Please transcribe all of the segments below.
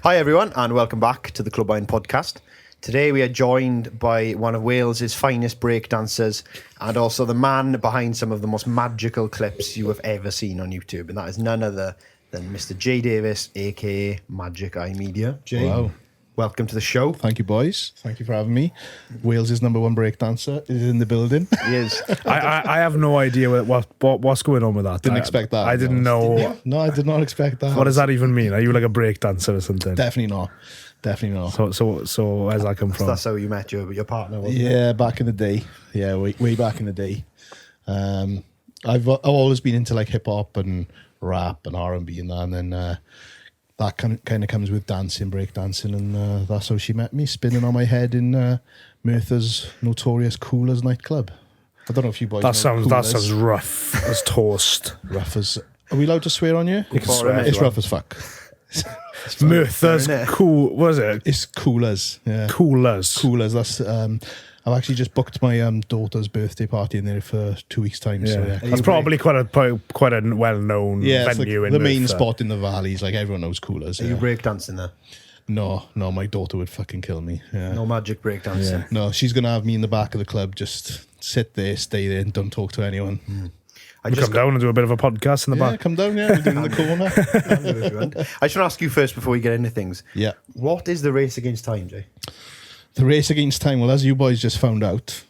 Hi everyone, and welcome back to the Clwb podcast. Today we are joined by one of Wales's finest breakdancers and also the man behind some of the most magical clips you have ever seen on YouTube, and that is none other than Mr. Jay Davies, aka Magic Eye Media. Jay, wow. Welcome to the show. Thank you, boys. Thank you for having me. Wales's #1 breakdancer is in the building. He is. I have no idea what's going on with that. Didn't expect that. I didn't know. No, I did not expect that. What does that even mean? Are you like a breakdancer or something? Definitely not. Definitely not. So where's that come from? That's how you met your partner, wasn't it? Yeah, back in the day. Yeah, way back in the day. I've always been into like hip hop and rap and R&B and that, and then that kind of comes with dancing, breakdancing, and that's how she met me, spinning on my head in Merthyr's notorious Coolers nightclub. I don't know if you boys know that sounds rough as toast. Rough as... Are we allowed to swear on you? You can swear. It's rough as fuck. Merthyr's cool. What is it? It's Coolers. Yeah. Coolers. That's... I've actually just booked my daughter's birthday party in there for 2 weeks' time. Yeah. So yeah. That's probably quite a well-known venue in the main Merthyr. spot in the valleys. Like everyone knows Coolers. Are you breakdancing there? No, my daughter would fucking kill me. Yeah. No magic breakdancing. Yeah. No, she's gonna have me in the back of the club, just sit there, stay there, and don't talk to anyone. I You come down and do a bit of a podcast in the Yeah, back. come down. Yeah, we'll do it in the corner. I just want to ask you first before we get into things. Yeah. What is the race against time, Jay? The race against time. Well, as you boys just found out,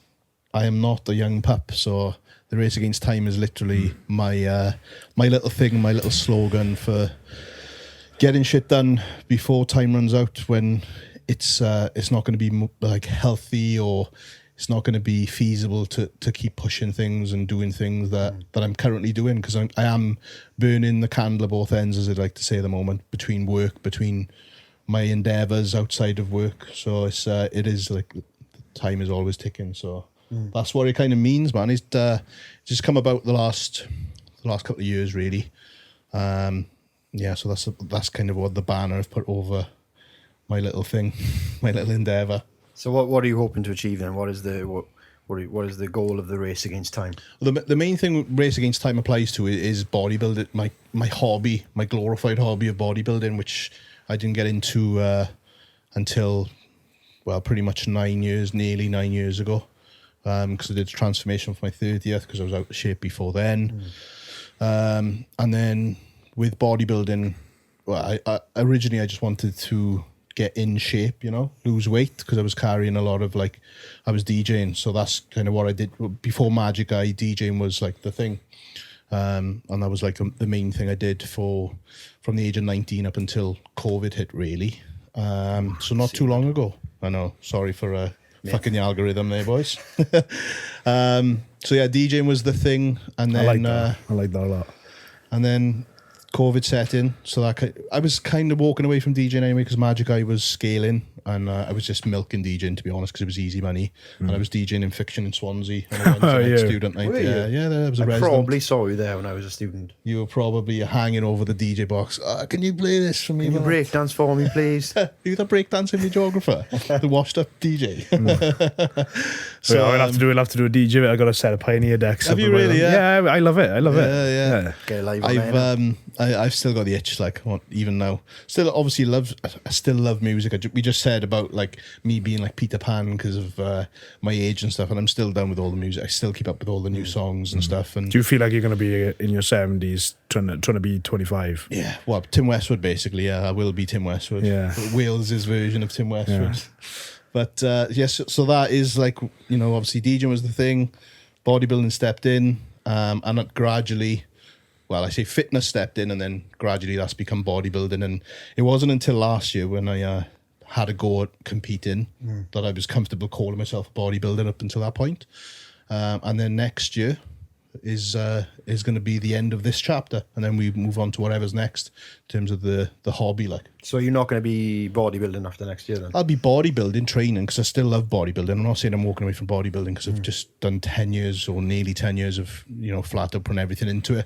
I am not a young pup, so the race against time is literally my little thing, my little slogan for getting shit done before time runs out. When it's not going to be like healthy, or it's not going to be feasible to keep pushing things and doing things that I'm currently doing, because I am burning the candle at both ends, as I'd like to say at the moment, between my endeavours outside of work. So it is like time is always ticking. So that's what it kind of means, man. It's just come about the last couple of years, really. Yeah, so that's kind of what the banner I've put over my little thing, my little endeavour. So what are you hoping to achieve then? What is the goal of the race against time? The main thing race against time applies to is bodybuilding. My hobby, my glorified hobby of bodybuilding, which I didn't get into until, well, pretty much nearly 9 years ago, because I did a transformation for my 30th, because I was out of shape before then. And then with bodybuilding, well, I originally just wanted to get in shape, lose weight, because I was carrying a lot of, like, I was DJing, so that's kind of what I did. Before Magic Eye, DJing was like the thing. And that was like the main thing I did from the age of 19 up until COVID hit, really. So not too long ago. I know. Sorry for fucking the algorithm there, boys. So yeah, DJing was the thing, and then I like that a lot. And then COVID set in, so that I was kind of walking away from DJing anyway, because Magic Eye was scaling, and I was just milking DJing, to be honest, because it was easy money. And I was DJing in Fiction in Swansea on a Wednesday night student night. Yeah, there was a resident. I probably saw you there when I was a student. You were probably hanging over the DJ box. Can you play this for me? Can you breakdance for me, please? You're the breakdancing videographer, the washed up DJ. So I'll have to do a DJ. I got a set of Pioneer decks. Have you really? Yeah, I love it. Yeah. Get live on I've still got the itch, like, even now. Still, obviously, I still love music. We just said about, like, me being like Peter Pan because of my age and stuff, and I'm still done with all the music. I still keep up with all the new songs and stuff. And do you feel like you're going to be in your 70s trying to be 25? Yeah, well, Tim Westwood, basically. Yeah, I will be Tim Westwood. Yeah, Wales's version of Tim Westwood. Yeah. But yes, so that is like, obviously DJing was the thing, bodybuilding stepped in, and gradually, well, I say fitness stepped in, and then gradually that's become bodybuilding. And it wasn't until last year when I had a go at competing that I was comfortable calling myself a bodybuilder up until that point. And then next year is going to be the end of this chapter, and then we move on to whatever's next in terms of the hobby. Like, so you're not going to be bodybuilding after next year then? I'll be bodybuilding, training, because I still love bodybuilding. I'm not saying I'm walking away from bodybuilding, because I've just done 10 years or nearly 10 years of flat out putting everything into it.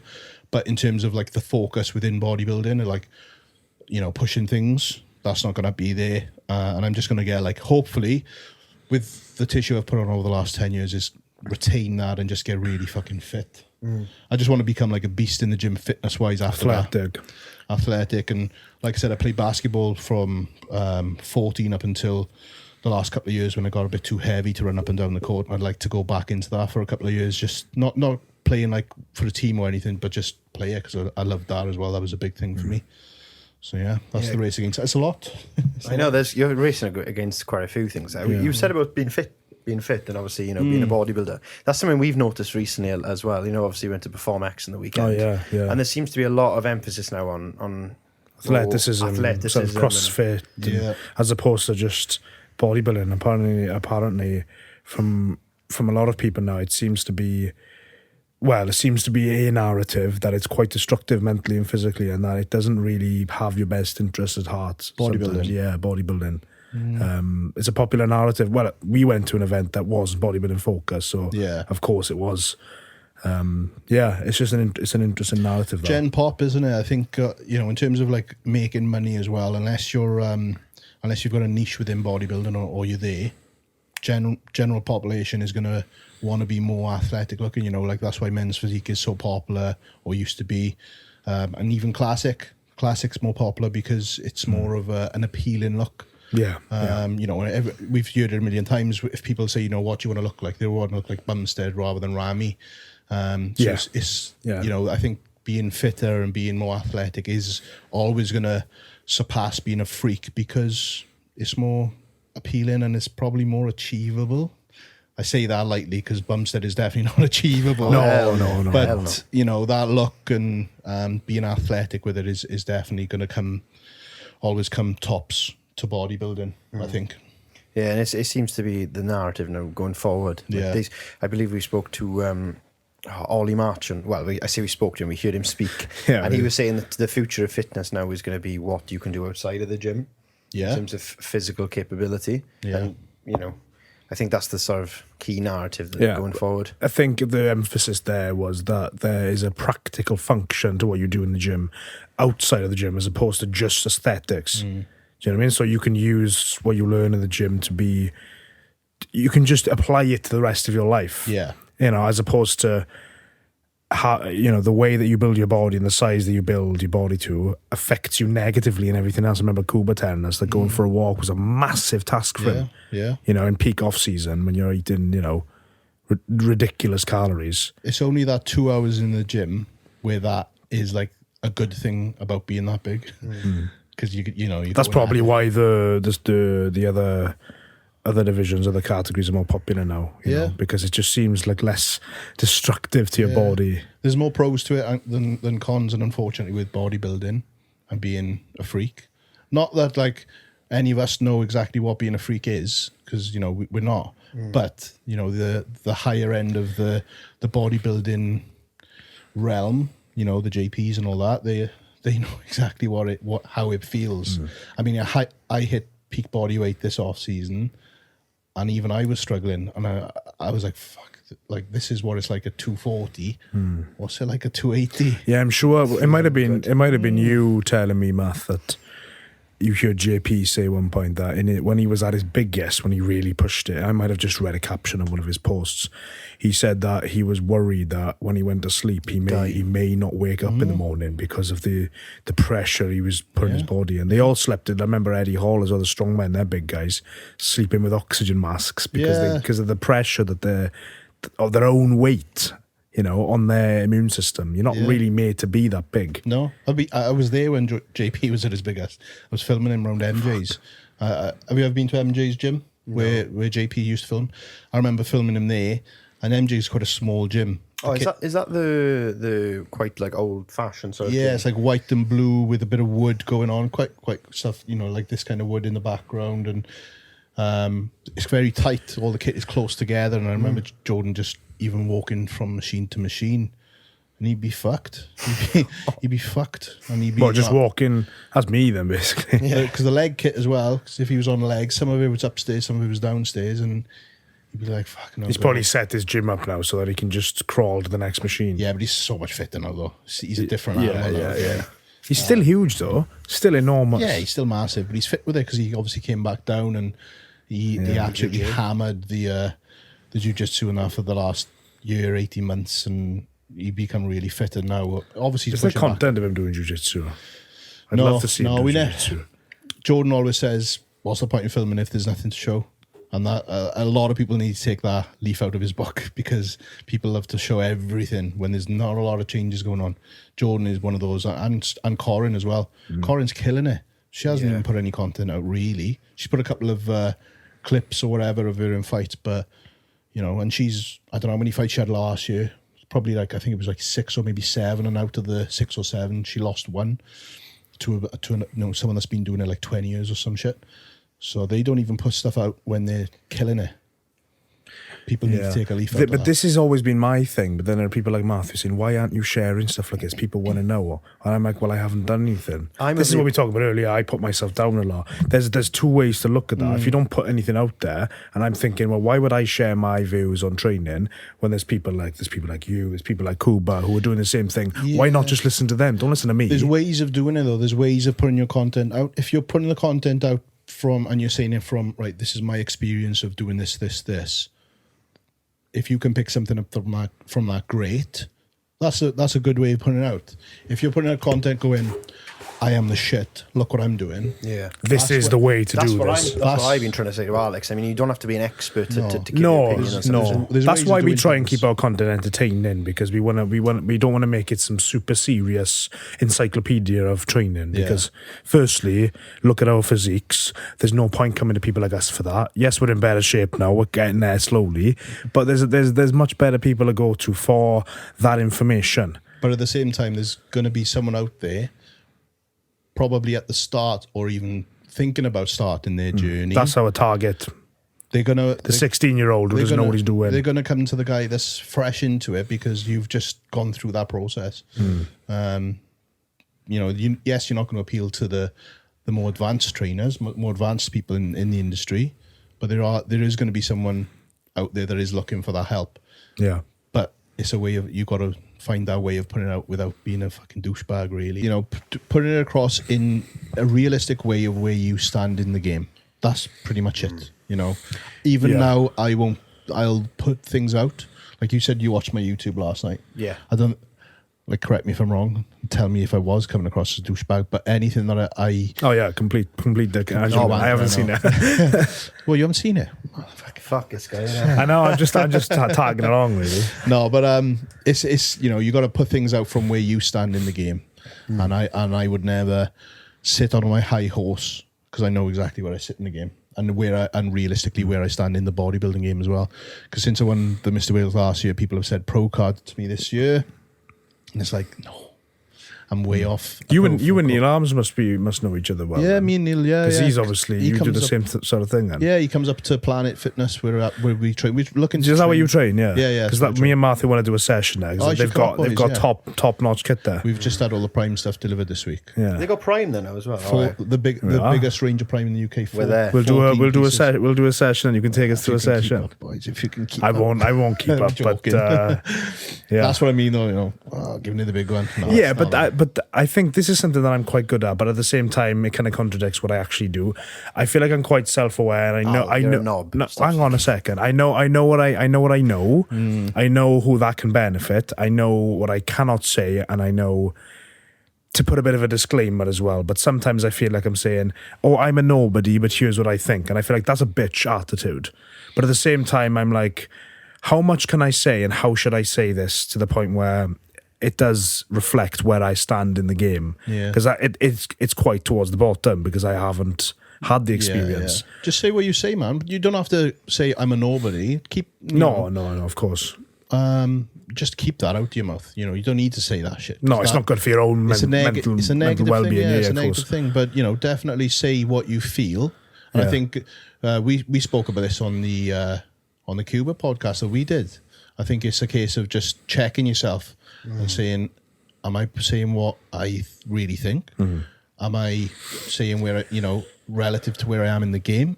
But in terms of like the focus within bodybuilding, like, pushing things, that's not going to be there. And I'm just going to get, like, hopefully with the tissue I've put on over the last 10 years, is retain that and just get really fucking fit. I just want to become like a beast in the gym fitness wise after that. Athletic. And like I said, I played basketball from 14 up until the last couple of years when I got a bit too heavy to run up and down the court. I'd like to go back into that for a couple of years, just not playing like for a team or anything, but just play it because I loved that as well. That was a big thing for me. So yeah, that's the race against. It's a lot. I know you're racing against quite a few things there. You said about being fit, and obviously, being a bodybuilder. That's something we've noticed recently as well. Obviously went to Perform X in the weekend. Oh yeah. And there seems to be a lot of emphasis now on athleticism, sort of CrossFit, as opposed to just bodybuilding. Apparently, from a lot of people now, it seems to be a narrative that it's quite destructive mentally and physically, and that it doesn't really have your best interest at heart. Bodybuilding. Yeah, bodybuilding. It's a popular narrative. Well, we went to an event that was bodybuilding focused, so of course it was. It's just it's an interesting narrative. Gen pop, isn't it? I think in terms of like making money as well. Unless you've got a niche within bodybuilding or you're there, general population is going to want to be more athletic looking. Like that's why men's physique is so popular, or used to be, and even classic's more popular because it's more of an appealing look. We've heard it a million times. If people say, what do you want to look like, they want to look like Bumstead rather than Ramy. I think being fitter and being more athletic is always going to surpass being a freak because it's more appealing and it's probably more achievable. I say that lightly because Bumstead is definitely not achievable. No. But that look and being athletic with it is definitely going to always come tops to bodybuilding. I think. Yeah, and it seems to be the narrative now going forward. Yeah. I believe we spoke to Ollie March, and I say we spoke to him. We heard him speak, he was saying that the future of fitness now is going to be what you can do outside of the gym. Yeah, in terms of physical capability. Yeah, and I think that's the sort of key narrative going forward. I think the emphasis there was that there is a practical function to what you do in the gym outside of the gym as opposed to just aesthetics. Do you know what I mean? So you can use what you learn in the gym you can just apply it to the rest of your life. Yeah. As opposed to how, the way that you build your body and the size that you build your body to affects you negatively and everything else. I remember Kuba telling us that going for a walk was a massive task for him. Yeah. In peak off season when you're eating, ridiculous calories. It's only that 2 hours in the gym where that is like a good thing about being that big. Because that's probably why the other divisions, other categories are more popular now. You know, because it just seems like less destructive to your body. There's more pros to it than cons, and unfortunately with bodybuilding and being a freak. Not that like any of us know exactly what being a freak is, because we're not. But the higher end of the bodybuilding realm, the JPs and all that, they know exactly how it feels. I mean, I hit peak body weight this off season. And even I was struggling, and I was like, "Fuck! Like this is what it's like at 240. What's it like at 280?" Yeah, I'm sure it might have been you telling me, Matt, that you heard JP say at one point that when he was at his biggest, when he really pushed it. I might have just read a caption of one of his posts. He said that he was worried that when he went to sleep, he may not wake up in the morning because of the pressure he was putting in his body. And they all slept in. I remember Eddie Hall as well, the strongmen, they're big guys, sleeping with oxygen masks because of the pressure that of their own weight, on their immune system. You're not really made to be that big. No, I was there when JP was at his biggest. I was filming him around MJ's. Have you ever been to MJ's gym where JP used to film? I remember filming him there. And MJ's quite a small gym. Oh, is that the quite like old fashioned sort of gym? It's like white and blue with a bit of wood going on, quite stuff, like this kind of wood in the background, and it's very tight. All the kit is close together, and I remember Jordan just even walking from machine to machine, and he'd be fucked. He'd be fucked, and he'd be just walking. That's me then, basically. Yeah, because the leg kit as well. Because if he was on legs, some of it was upstairs, some of it was downstairs, and he'd be like, fuck no. He's probably set his gym up now so that he can just crawl to the next machine. Yeah, but he's so much fitter now, though. He's a different animal. Yeah. He's still huge, though. Still enormous. Yeah, he's still massive, but he's fit with it because he obviously came back down and he absolutely hammered the jiu-jitsu enough for the last year, 18 months, and he become really fit, and now obviously he's Is there pushing back. content of him doing jiu-jitsu? I'd No, love to see him do we ne- jiu-jitsu. Jordan always says, "What's the point in filming if there's nothing to show?" And that a lot of people need to take that leaf out of his book, because people love to show everything when there's not a lot of changes going on. Jordan is one of those, and Corin as well. Corin's killing it. She hasn't even put any content out really. She's put a couple of clips or whatever of her in fights, but and she's, I don't know how many fights she had last year. Probably I think it was 6 or maybe 7, and out of the 6 or 7, she lost 1 to someone that's been doing it 20 years or some shit. So they don't even put stuff out when they're killing it. People need to take a leaf out of But that. this has always been my thing. But then there are people like Merthyr saying, why aren't you sharing stuff like this? People want to know. And I'm like, well, I haven't done anything. This is what we talked about earlier. I put myself down a lot. There's 2 ways to look at that. If you don't put anything out there, and I'm thinking, well, why would I share my views on training when there's people like you, there's people like Kuba who are doing the same thing. Why not just listen to them? Don't listen to me. There's ways of doing it though. There's ways of putting your content out. If you're putting the content out and you're saying it from, right, this is my experience of doing this. If you can pick something up from that, great. That's a good way of putting it out. If you're putting out content going, I am the shit, look what I'm doing. Yeah. This is the way to do this. That's what I've been trying to say to Alex. I mean, you don't have to be an expert to give your No, opinion on something. There's that's ways why of we doing try and things. keep our content entertaining, because we don't want to make it some super serious encyclopedia of training. Because firstly, look at our physiques. There's no point coming to people like us for that. Yes, we're in better shape now. We're getting there slowly, but there's much better people to go to for that information. But at the same time, there's going to be someone out there, probably at the start or even thinking about starting their journey. That's our target. The 16-year-old who doesn't know what he's doing. They're going to come to the guy that's fresh into it because you've just gone through that process. Yes, you're not going to appeal to the more advanced trainers, more advanced people in the industry, but there is going to be someone out there that is looking for that help. Yeah. But it's a way of, you've got to find that way of putting it out without being a fucking douchebag, really. Putting it across in a realistic way of where you stand in the game. That's pretty much it. Even now, I'll put things out. Like you said, you watched my YouTube last night. Yeah. I don't, correct me if I'm wrong. Tell me if I was coming across as a douchebag, but anything that I Oh yeah, complete dick. I haven't seen it. well, you haven't seen it. Fuck this guy. Yeah. I know. I'm just tagging along, really. No, but it's you got to put things out from where you stand in the game, and I would never sit on my high horse, because I know exactly where I sit in the game and realistically where I stand in the bodybuilding game as well. Because since I won the Mr. Wales last year, people have said pro card to me this year, and it's like, no, I'm way off. You and Neil Arms must know each other well. Yeah, then. me and Neil, Because he's obviously, you do the same sort of thing then. Yeah, he comes up to Planet Fitness where we train. We're looking. Is that where you train? Yeah. Yeah. Because me and Matthew want to do a session there. Oh, They've got top notch kit there. We've just had all the Prime stuff delivered this week. Yeah. They got Prime then now as well. The biggest range of Prime in the UK. We're there. We'll do a session, and you can take us to a session. Boys, if you can keep I won't keep up, but yeah, that's what I mean though. Giving you the big one. No, yeah, but I think this is something that I'm quite good at, but at the same time, it kind of contradicts what I actually do. I feel like I'm quite self-aware, and I know. A knob. No, hang on a second. I know what I know. I know who that can benefit. I know what I cannot say, and I know to put a bit of a disclaimer as well. But sometimes I feel like I'm saying, "Oh, I'm a nobody, but here's what I think," and I feel like that's a bitch attitude. But at the same time, I'm like, how much can I say, and how should I say this to the point where it does reflect where I stand in the game? Because it's quite towards the bottom, because I haven't had the experience. Yeah. Just say what you say, man. You don't have to say I'm a nobody. No, of course. Just keep that out of your mouth. You don't need to say that shit. No, it's not good for your own mental well-being. Thing. It's a of negative course. thing. But definitely say what you feel. And I think we spoke about this on the Kuba podcast that we did. I think it's a case of just checking yourself and saying, am I saying what I really think? Am I saying where, relative to where I am in the game?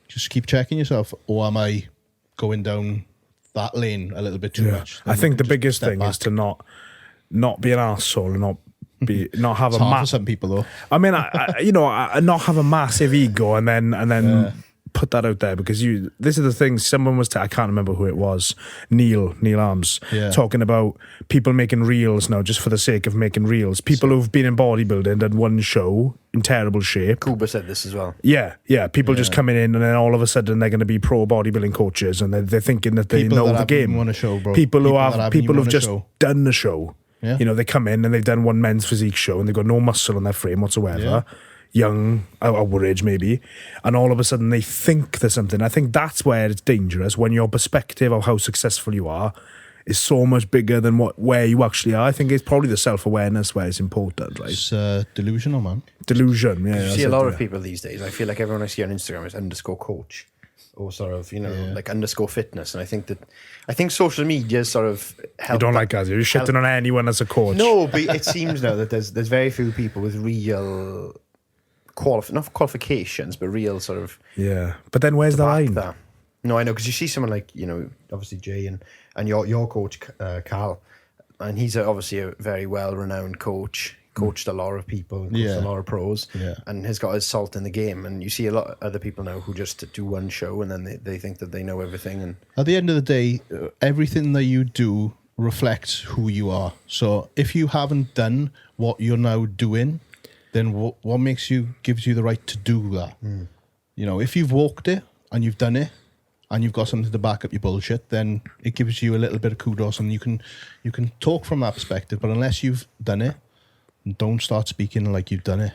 Just keep checking yourself. Or am I going down that lane a little bit too much? I think the biggest thing is to not be an arsehole and not have for some people though. I mean, I not have a massive ego and then put that out there because this is the thing. Someone was, I can't remember who it was, Neil Arms, talking about people making reels now just for the sake of making reels. People who've been in bodybuilding, done one show in terrible shape. Kuba said this as well. Yeah. People just coming in and then all of a sudden they're going to be pro bodybuilding coaches and they're thinking that they know the game. Won a show, bro. People who've just done the show. Yeah. You know, they come in and they've done one men's physique show and they've got no muscle on their frame whatsoever. Yeah. Young, our age maybe, and all of a sudden they think there's something. I think that's where it's dangerous, when your perspective of how successful you are is so much bigger than where you actually are. I think it's probably the self-awareness where it's important, right? It's delusional, man. Delusion, yeah. You see a lot of people these days. I feel like everyone I see on Instagram is _coach or sort of, like _fitness. And I think social media sort of help. You don't like us. You're shitting on anyone as a coach. No, but it seems now that there's very few people with real not qualifications, but real sort of. Yeah, but then where's the line? That. No, I know, because you see someone like, obviously Jay and your coach, Carl, and he's obviously a very well-renowned coach, coached a lot of people, coached a lot of pros, and has got his salt in the game. And you see a lot of other people now who just do one show and then they think that they know everything. And at the end of the day, everything that you do reflects who you are. So if you haven't done what you're now doing, then what gives you the right to do that? If you've walked it and you've done it and you've got something to back up your bullshit, then it gives you a little bit of kudos and you can talk from that perspective. But unless you've done it, don't start speaking like you've done it.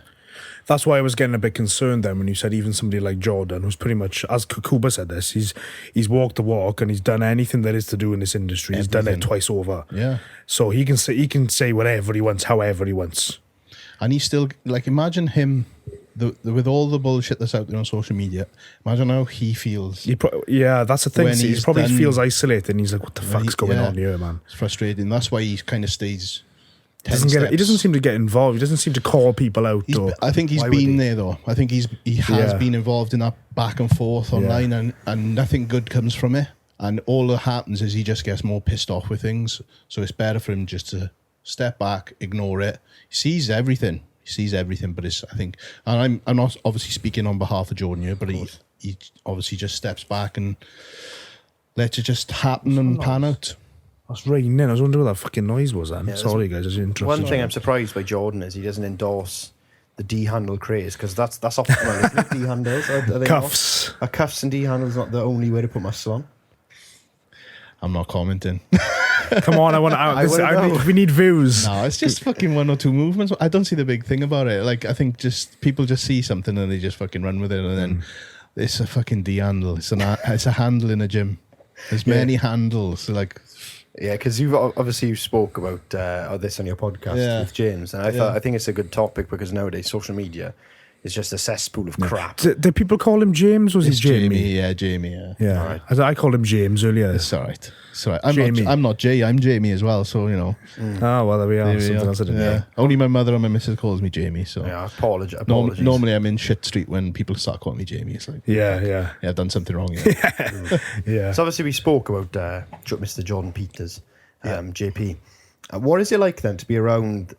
That's why I was getting a bit concerned then when you said even somebody like Jordan, who's pretty much, as Kuba said this, he's walked the walk and he's done anything there is to do in this industry. He's done it twice over. Yeah. So he can say whatever he wants, however he wants. And he's still, like, imagine him, with all the bullshit that's out there on social media, imagine how he feels. That's the thing. He probably feels isolated and he's like, what the fuck's going on here, man? It's frustrating. That's why he kind of stays 10 He doesn't seem to get involved. He doesn't seem to call people out. I think he's been there, though. I think he has been involved in that back and forth online and nothing good comes from it. And all that happens is he just gets more pissed off with things. So it's better for him just to step back, ignore it. He sees everything, but I think, and I'm not obviously speaking on behalf of Jordan here, but he obviously just steps back and lets it just happen and pan out. That's raining. I was wondering what that fucking noise was then. Sorry guys, I was interested. One thing I'm surprised by Jordan is he doesn't endorse the D-handle craze, because that's optimal, isn't it? D-handles? Are they cuffs. Are cuffs and D-handles not the only way to put muscle on? I'm not commenting. Come on, we need views. No, it's just fucking one or two movements. I don't see the big thing about it. Like, I think just people just see something and they just fucking run with it, and then it's a fucking D-handle. It's a handle in a gym. There's many handles. Like, yeah, because you spoke about this on your podcast with James, and I think it's a good topic because nowadays social media is just a cesspool of crap. Did people call him James? Was he Jamie? Jamie. Yeah. Right. I called him James earlier. It's all right. I'm not Jay. I'm Jamie as well. So Oh well, there we are. Something else I didn't know. Only my mother and my missus calls me Jamie. So apologies. Normally I'm in shit street when people start calling me Jamie. It's like yeah, I've done something wrong. Yeah. So obviously we spoke about Mr. Jordan Peters, JP. What is it like then to be around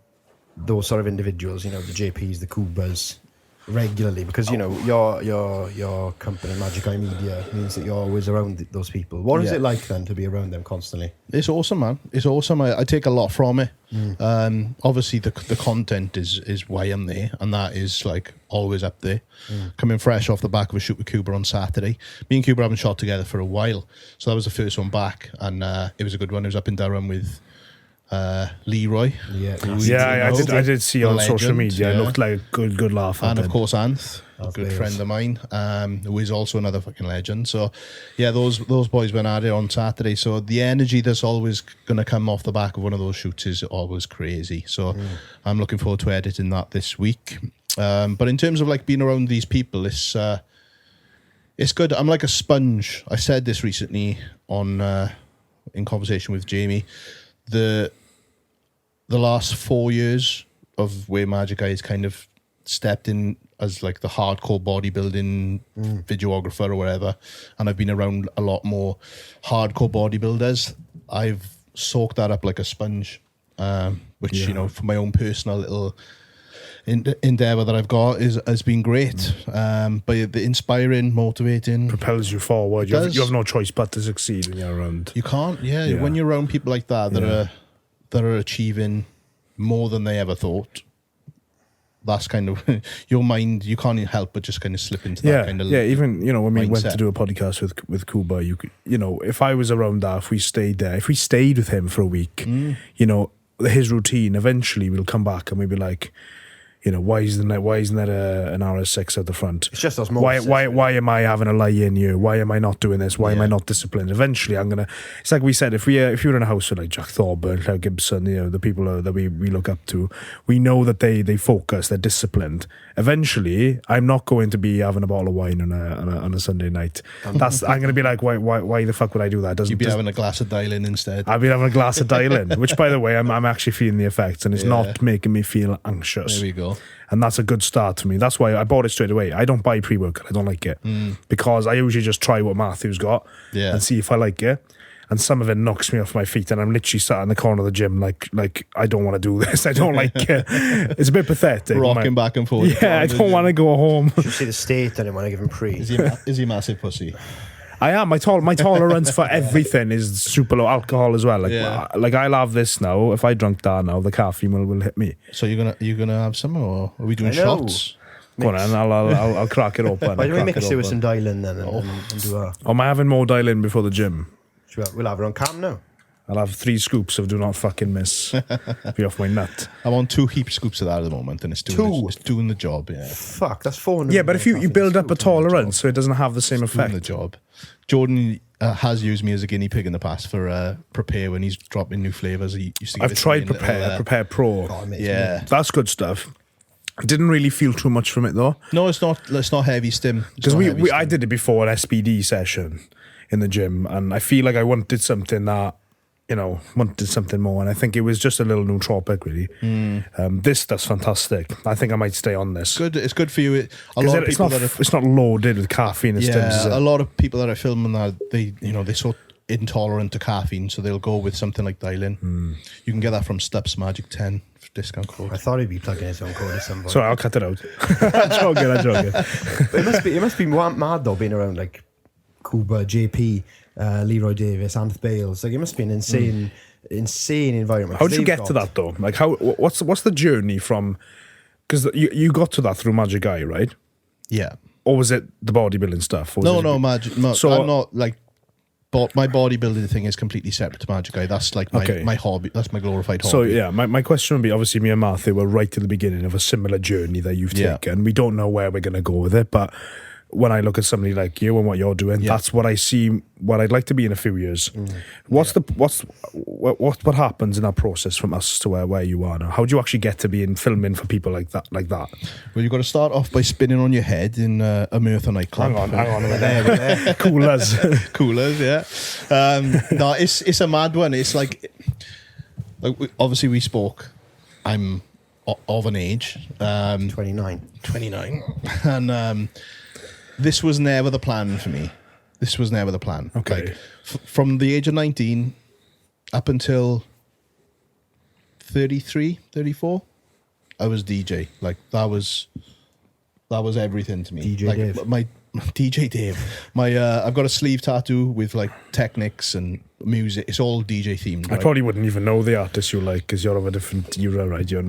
those sort of individuals? The JPs, the Kubas, regularly, because your company Magic Eye Media means that you're always around those people. What is it like then to be around them constantly? It's awesome, man. It's awesome. I take a lot from it. Obviously the content is why I'm there, and that is like always up there. Coming fresh off the back of a shoot with Kuba on Saturday. Me and Kuba haven't shot together for a while, so that was the first one back, and it was a good one. It was up in Durham with Leroy. I did see on social media. It looked like a good laugh. And of course Anth, a good friend of mine, who is also another fucking legend. So those boys went at it on Saturday. So the energy that's always going to come off the back of one of those shoots is always crazy. So I'm looking forward to editing that this week. But in terms of like being around these people, it's good. I'm like a sponge. I said this recently in conversation with Jamie. The last 4 years of where Magic Eye has kind of stepped in as like the hardcore bodybuilding videographer or whatever, and I've been around a lot more hardcore bodybuilders. I've soaked that up like a sponge, which for my own personal endeavor that I've got has been great. But the inspiring, motivating, propels you forward. You have no choice but to succeed when you're around. You can't. Yeah, when you're around people like that that are achieving more than they ever thought. That's kind of your mind. You can't help but just kind of slip into that kind of Even when we went mindset. to do a podcast with Kuba, if I was around that, if we stayed there, if we stayed with him for a week, his routine eventually will come back and we'll be like, why isn't there an RS6 at the front? It's just osmosis. Why am I having a lie in here? Why am I not doing this? Why am I not disciplined? Eventually, I'm gonna. It's like we said, if you're in a house with like Jack Thorburn, Claire Gibson, the people that we look up to, we know that they focus, they're disciplined. Eventually, I'm not going to be having a bottle of wine on a Sunday night. I'm gonna be like, why the fuck would I do that? You'd be having a glass of Dial-In instead. I'd be having a glass of Dial-In, which, by the way, I'm actually feeling the effects, and it's not making me feel anxious. There we go. And that's a good start for me. That's why I bought it straight away. I don't buy pre-workout. I don't like it. Because I usually just try what Matthew's got and see if I like it. And some of it knocks me off my feet and I'm literally sat in the corner of the gym like I don't want to do this. I don't like it. It's a bit pathetic. Rocking back and forth. Yeah, I don't want to go home. You see the state on him when I give him pre. Is he massive pussy? I am. My tolerance for everything is super low. Alcohol as well. Like I'll have this now. If I drunk that now, the caffeine will hit me. So you're gonna have some, or are we doing shots? Go on, and I'll crack it open. Why don't we mix it with some Dial-In then and do that? Am I having more Dial-In before the gym? We'll have it on cam now. I'll have 3 scoops of do not fucking miss. Be off my nut. I'm on 2 heap scoops of that at the moment, and it's doing the job. Yeah. Fuck, that's 400. Yeah, but if you build up a tolerance, so it doesn't have the same effect. Doing the job. Jordan has used me as a guinea pig in the past for Prepare when he's dropping new flavors. He used to give I've tried Prepare Pro. That's good stuff. I didn't really feel too much from it though. No, it's not heavy stim. Because I did it before an SPD session in the gym, and I feel like I wanted something that, wanted something more, and I think it was just a little nootropic, really. This stuff's fantastic. I think I might stay on this. It's good for you. It's not loaded with caffeine. A lot of people that are filming that, they're so intolerant to caffeine, so they'll go with something like Dial-In. You can get that from Stubbs Magic 10 discount code. I thought he'd be plugging his own code at some point. Sorry, I'll cut it out. I'm joking. It must be mad though, being around like Kuba, JP, Leroy Davis, Anth Bales. Like, it must be an insane environment. How did you get to that though? Like, what's the journey from? Because you got to that through Magic Eye, right? Yeah. Or was it the bodybuilding stuff? No, Magic. No, so I'm not like. But my bodybuilding thing is completely separate to Magic Eye. That's like my hobby. That's my glorified hobby. So yeah, my question would be, obviously me and Merthyr were right at the beginning of a similar journey that you've taken. We don't know where we're going to go with it, but when I look at somebody like you and what you're doing, that's what I see, what I'd like to be in a few years. What happens in that process from us to where you are now? How do you actually get to be in filming for people like that? Well, you've got to start off by spinning on your head in a Merthyr nightclub. Hang on. There. Coolers, yeah. No, it's a mad one. It's like obviously we spoke. I'm of an age. 29. And this was never the plan for me. Okay. Like, from the age of 19 up until 33, 34, I was DJ. Like, that was everything to me. DJ Dave. My DJ Dave. I've got a sleeve tattoo with like Technics and music. It's all DJ themed. I probably wouldn't even know the artist you like because you're of a different era, right? You're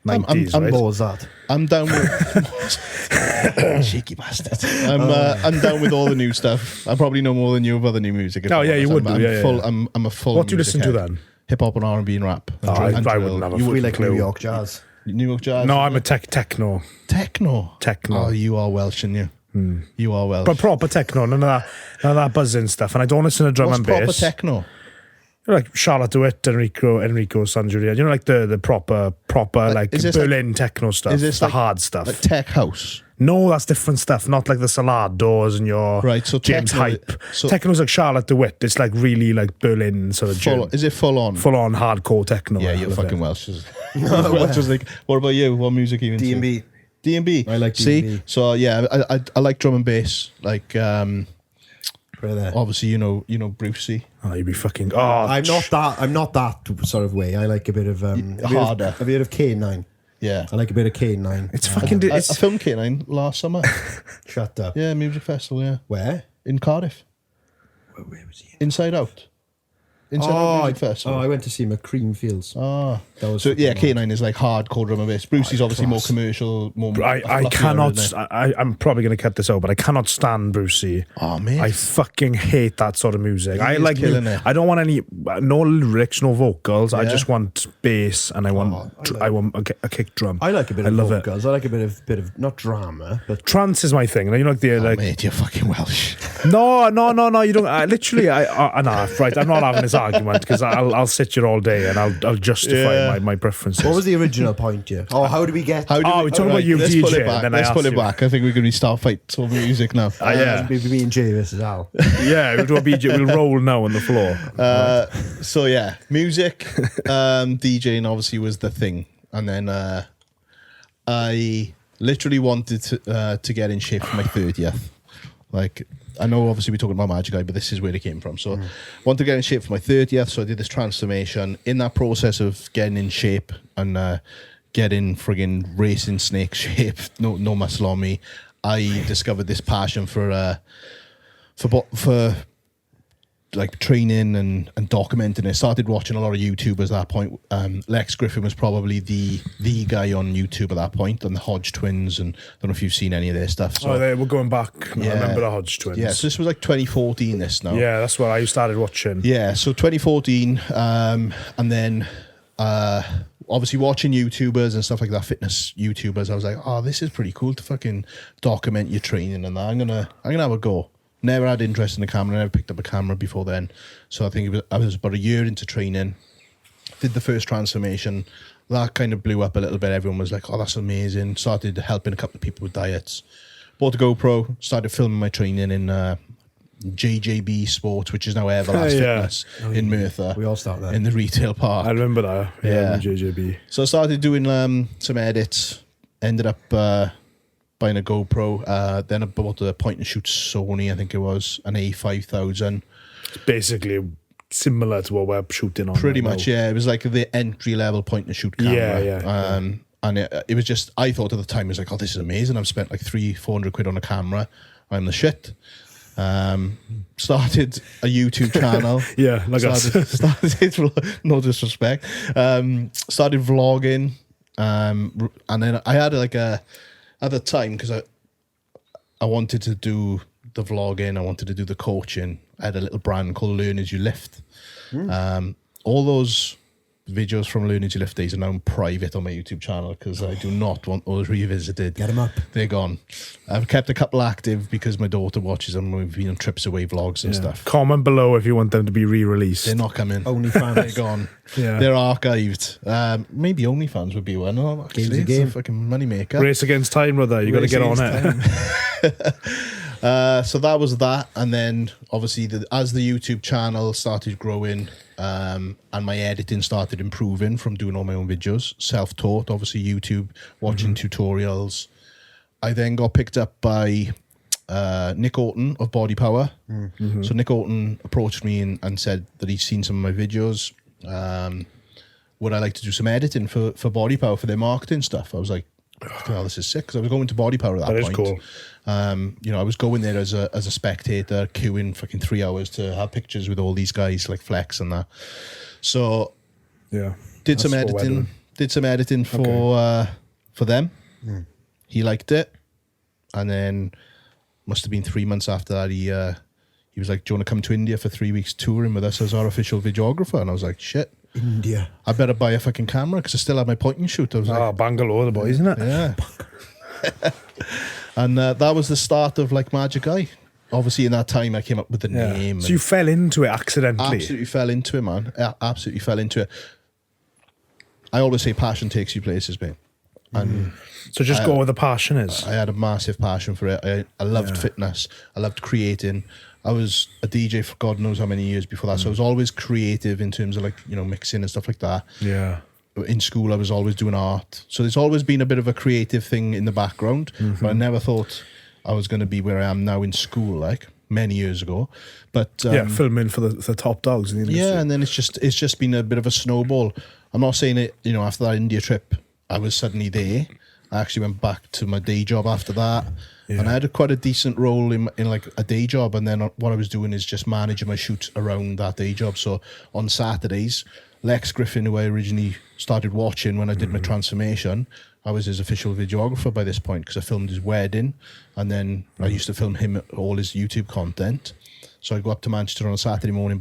90s, I'm right? Mozart. I'm down with cheeky bastard. I'm down with all the new stuff. I probably know more than you about the new music. Oh yeah, you would do. I'm a full. What do you listen to then? Hip hop and R&B and rap. I wouldn't have a We like clue. New York jazz. New York jazz. No, I'm a techno. Techno. Techno. Oh, you are Welsh, aren't you? You are Welsh. But proper techno, none of that buzzing stuff. And I don't listen to drum and bass. What's proper techno? Like Charlotte DeWitt, Enrico Sangiulia. You know, like the proper like Berlin techno stuff. Is this the like, hard stuff? Like tech house? No, that's different stuff. Not like the Salad Doors and your James Hype. Techno's like Charlotte DeWitt. It's like really like Berlin sort of. Is it full on? Full on hardcore techno. Yeah, you're fucking Welsh. Welsh is like, what about you? What music are you into? D&B. D&B. I like D&B. See, so yeah, I like drum and bass. Like, There. obviously, you know Brucey. Oh, you'd be fucking. Oh, I'm not that sort of way. I like a bit of harder. A bit of K9. Yeah. I like a bit of K9. It's fucking. I It's, filmed K9 last summer. Shut up. Yeah, music festival, yeah. Where? In Cardiff. Where was he? Inside Out. Inside Out Music Festival. I went to see him at Creamfields. Ah. That was So, fucking yeah, mad. K9 is like hardcore drum and bass. Brucey's obviously more commercial, more. I fluffier, cannot. isn't it? I'm probably going to cut this out, but I cannot stand Brucey. Oh, mate. I fucking hate that sort of music. I is like. killing it. I don't want any no lyrics, no vocals. I Yeah. just want bass, and I want I want a kick drum. I like a bit of love vocals. I like a bit of not drama, but Trance is my thing. You know, like the like. Mate, you're fucking Welsh. No. You don't. Literally, no, right. I'm not having this argument because I'll sit here all day and I'll justify my preferences. what was the original point here? Oh, how do we get? How do Oh, we're talking about you let's pull DJ, it back. then I Let's asked pull it you. back. I think we're going to be star fights over music now. Yeah. Me and Jay versus Al. Yeah, we'll do a BJ. We'll roll now on the floor. So yeah, music, DJing obviously was the thing, and then I literally wanted to get in shape for my 30th. Like, I know obviously we're talking about Magic Eye, but this is where it came from. So wanted to get in shape for my 30th, so I did this transformation. In that process of getting in shape and getting friggin' racing snake shape, no muscle on me, I discovered this passion for like training and documenting it. Started watching a lot of YouTubers at that point. Lex Griffin was probably the guy on YouTube at that point, and the Hodge twins, and I don't know if you've seen any of their stuff. So We're going back. I remember the Hodge twins. yeah, so this was like 2014 this now. Yeah, that's what I started watching. Yeah, so 2014, and then obviously watching YouTubers and stuff like that, fitness YouTubers, I was like, oh, this is pretty cool to fucking document your training and that. I'm gonna have a go. Never had interest in the camera, never picked up a camera before then. So I think I was about a year into training, did the first transformation. That kind of blew up a little bit. Everyone was like, oh, that's amazing. Started helping a couple of people with diets. Bought a GoPro, started filming my training in JJB Sports, which is now Everlast Fitness in Merthyr. We all start there. In the retail park. I remember that. Yeah. JJB. So I started doing some edits, ended up buying a GoPro, then I bought a point and shoot Sony, I think it was, an A5000. It's basically similar to what we're shooting on. Pretty right much, now. yeah. It was like the entry level point and shoot camera. Yeah. And it was just, I thought at the time, it was like, oh, this is amazing. I've spent like 300-400 quid on a camera. I'm the shit. Started a YouTube channel. Yeah, like started no disrespect. Started vlogging. And then I had like at the time, because I wanted to do the vlogging, I wanted to do the coaching. I had a little brand called Learn As You Lift. All those videos from Learn As You Lift days are now private on my YouTube channel because I do not want those revisited. Get them up. They're gone. I've kept a couple active because my daughter watches them. We've been on trips away vlogs and stuff. Comment below if you want them to be re-released. They're not coming. OnlyFans. They're gone. Yeah. They're archived. Maybe OnlyFans would be one. Oh, actually, Game's a it's game. a fucking moneymaker. Race against time, brother. You got to get on it. So that was that, and then obviously as the YouTube channel started growing, and my editing started improving from doing all my own videos, self-taught, obviously YouTube, watching tutorials. I then got picked up by Nick Orton of Body Power. So Nick Orton approached me and said that he'd seen some of my videos. Would I like to do some editing for Body Power for their marketing stuff? I was like, oh, this is sick, because I was going to Body Power at that point. That is cool. I was going there as a spectator, queuing fucking 3 hours to have pictures with all these guys like Flex and that. So Yeah. did some That's what we're editing. doing. Did some editing for them. He liked it, and then must have been 3 months after that he was like, "Do you want to come to India for 3 weeks touring with us as our official videographer?" And I was like, "Shit, India. I better buy a fucking camera because I still have my point and shoot." I was like, Bangalore, the boys, isn't it? yeah. And that was the start of like Magic Eye. Obviously, in that time, I came up with the name. So you fell into it accidentally. Absolutely fell into it, man. Absolutely fell into it. I always say passion takes you places, mate. And So just go where the passion is. I had a massive passion for it. I loved fitness. I loved creating. I was a DJ for God knows how many years before that. So I was always creative in terms of like, mixing and stuff like that. Yeah. In school, I was always doing art. So there's always been a bit of a creative thing in the background. But I never thought I was going to be where I am now in school, like many years ago. But filming for the top dogs in the industry. yeah, and then it's just been a bit of a snowball. I'm not saying it, after that India trip, I was suddenly there. I actually went back to my day job after that. And I had quite a decent role in like a day job. And then what I was doing is just managing my shoots around that day job. So on Saturdays, Lex Griffin, who I originally started watching when I did my transformation, I was his official videographer by this point because I filmed his wedding. And then I used to film him all his YouTube content. So I'd go up to Manchester on a Saturday morning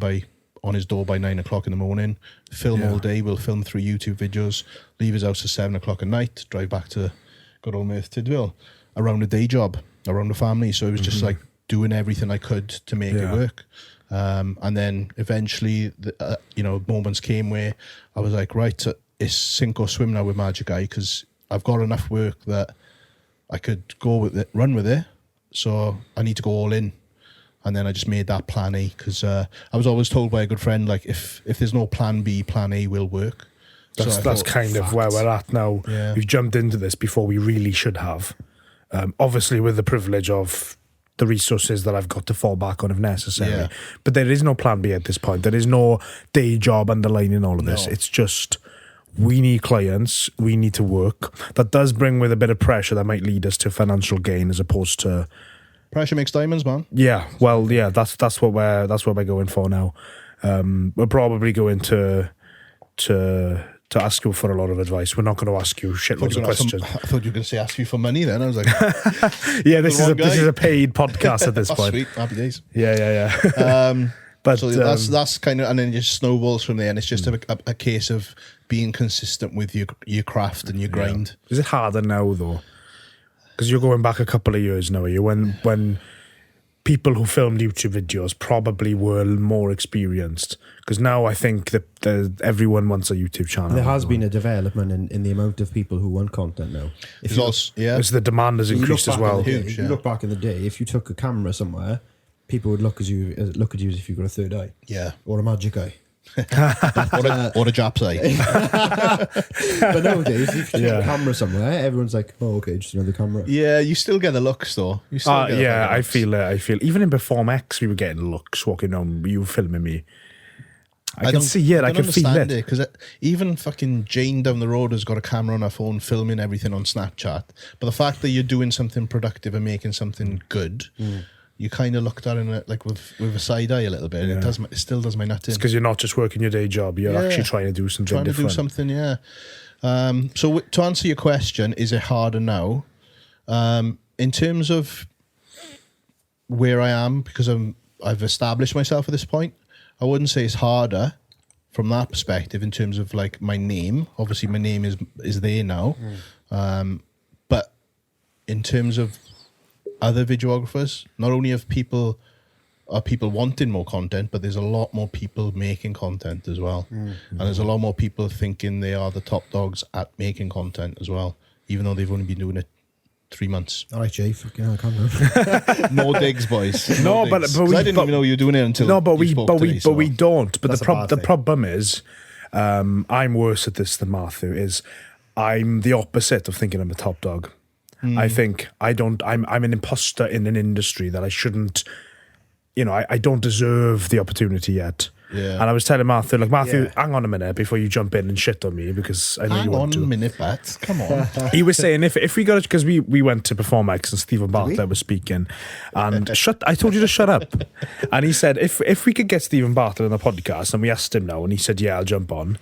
on his door by 9 o'clock in the morning, film all day. We'll film 3 YouTube videos, leave his house at 7 o'clock at night, drive back to good old Merthyr around the day job, around the family. So it was just like doing everything I could to make it work. And then eventually, moments came where I was like, right, it's sink or swim now with Magic Eye because I've got enough work that I could go with it, run with it. So I need to go all in. And then I just made that plan A because I was always told by a good friend, like, if there's no plan B, plan A will work. That's kind of where we're at now. Yeah. We've jumped into this before we really should have. Obviously with the privilege of the resources that I've got to fall back on if necessary. Yeah. But there is no plan B at this point. There is no day job underlining all of this. No. It's just, we need clients, we need to work. That does bring with a bit of pressure that might lead us to financial gain as opposed to... Pressure makes diamonds, man. Yeah, well, yeah, that's what we're going for now. We're probably going to ask you for a lot of advice. We're not going to ask you shitloads of questions. I thought you were going to say ask you for money then. I was like, yeah, this is a paid podcast at this point. Sweet, happy days. Yeah. But so that's kind of, and then it just snowballs from there, and it's just a case of being consistent with your craft and your grind. Is it harder now though? Because you're going back a couple of years now, are you? When people who filmed YouTube videos probably were more experienced. Because now I think that everyone wants a YouTube channel. There has been a development in the amount of people who want content now. Because the demand has increased as well. If you look back in the day, if you took a camera somewhere, people would look at you as if you've got a third eye. Yeah. Or a magic eye. or a Jap's eye. But nowadays, if you take a camera somewhere, everyone's like, "Oh, okay, just another camera." Yeah, you still get the looks though. I feel it. Even in Perform X, we were getting looks walking around. You filming me. I can see it. I can feel it. Because even fucking Jane down the road has got a camera on her phone filming everything on Snapchat. But the fact that you're doing something productive and making something good. You kind of looked at it like with a side eye a little bit. And it still does my nut in. It's because you're not just working your day job. You're actually trying to do something different. So to answer your question, is it harder now? In terms of where I am, because I've established myself at this point, I wouldn't say it's harder from that perspective in terms of like my name. Obviously, my name is there now. But in terms of other videographers, not only are people wanting more content, but there's a lot more people making content as well. And there's a lot more people thinking they are the top dogs at making content as well, even though they've only been doing it 3 months. All right, Jay, fucking hell, I can't. No digs, boys. No, but I didn't even know you were doing it until we don't. But That's the problem is, I'm worse at this than Merthyr. I'm the opposite of thinking I'm a top dog. I think I'm an imposter in an industry that I shouldn't, I don't deserve the opportunity yet. Yeah. And I was telling Merthyr, hang on a minute before you jump in and shit on me because I know you want to. Hang on a minute, Bat. Come on. He was saying if we got it, because we went to Perform X and Stephen Bartlett was speaking, and I told you to shut up. And he said if we could get Stephen Bartlett on the podcast, and we asked him now, and he said, yeah, I'll jump on.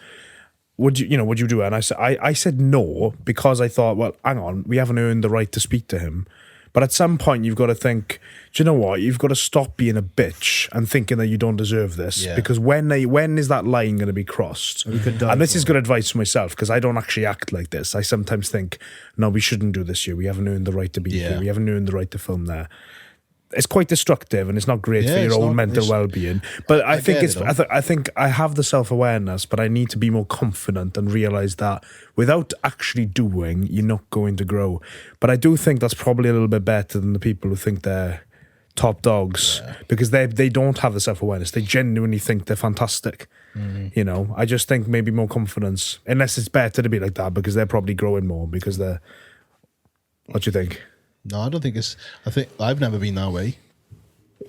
Would you do it? And I said no, because I thought, well, hang on, we haven't earned the right to speak to him. But at some point, you've got to think, do you know what? You've got to stop being a bitch and thinking that you don't deserve this. Yeah. Because when is that line going to be crossed? And this is good advice for myself, because I don't actually act like this. I sometimes think, no, we shouldn't do this here. We haven't earned the right to be here. We haven't earned the right to film there. It's quite destructive, and it's not great for your own mental well-being. But I think I have the self-awareness, but I need to be more confident and realise that without actually doing, you're not going to grow. But I do think that's probably a little bit better than the people who think they're top dogs, because they don't have the self-awareness. They genuinely think they're fantastic. I just think maybe more confidence, unless it's better to be like that, because they're probably growing more because they're... What do you think? No, I don't think I think I've never been that way.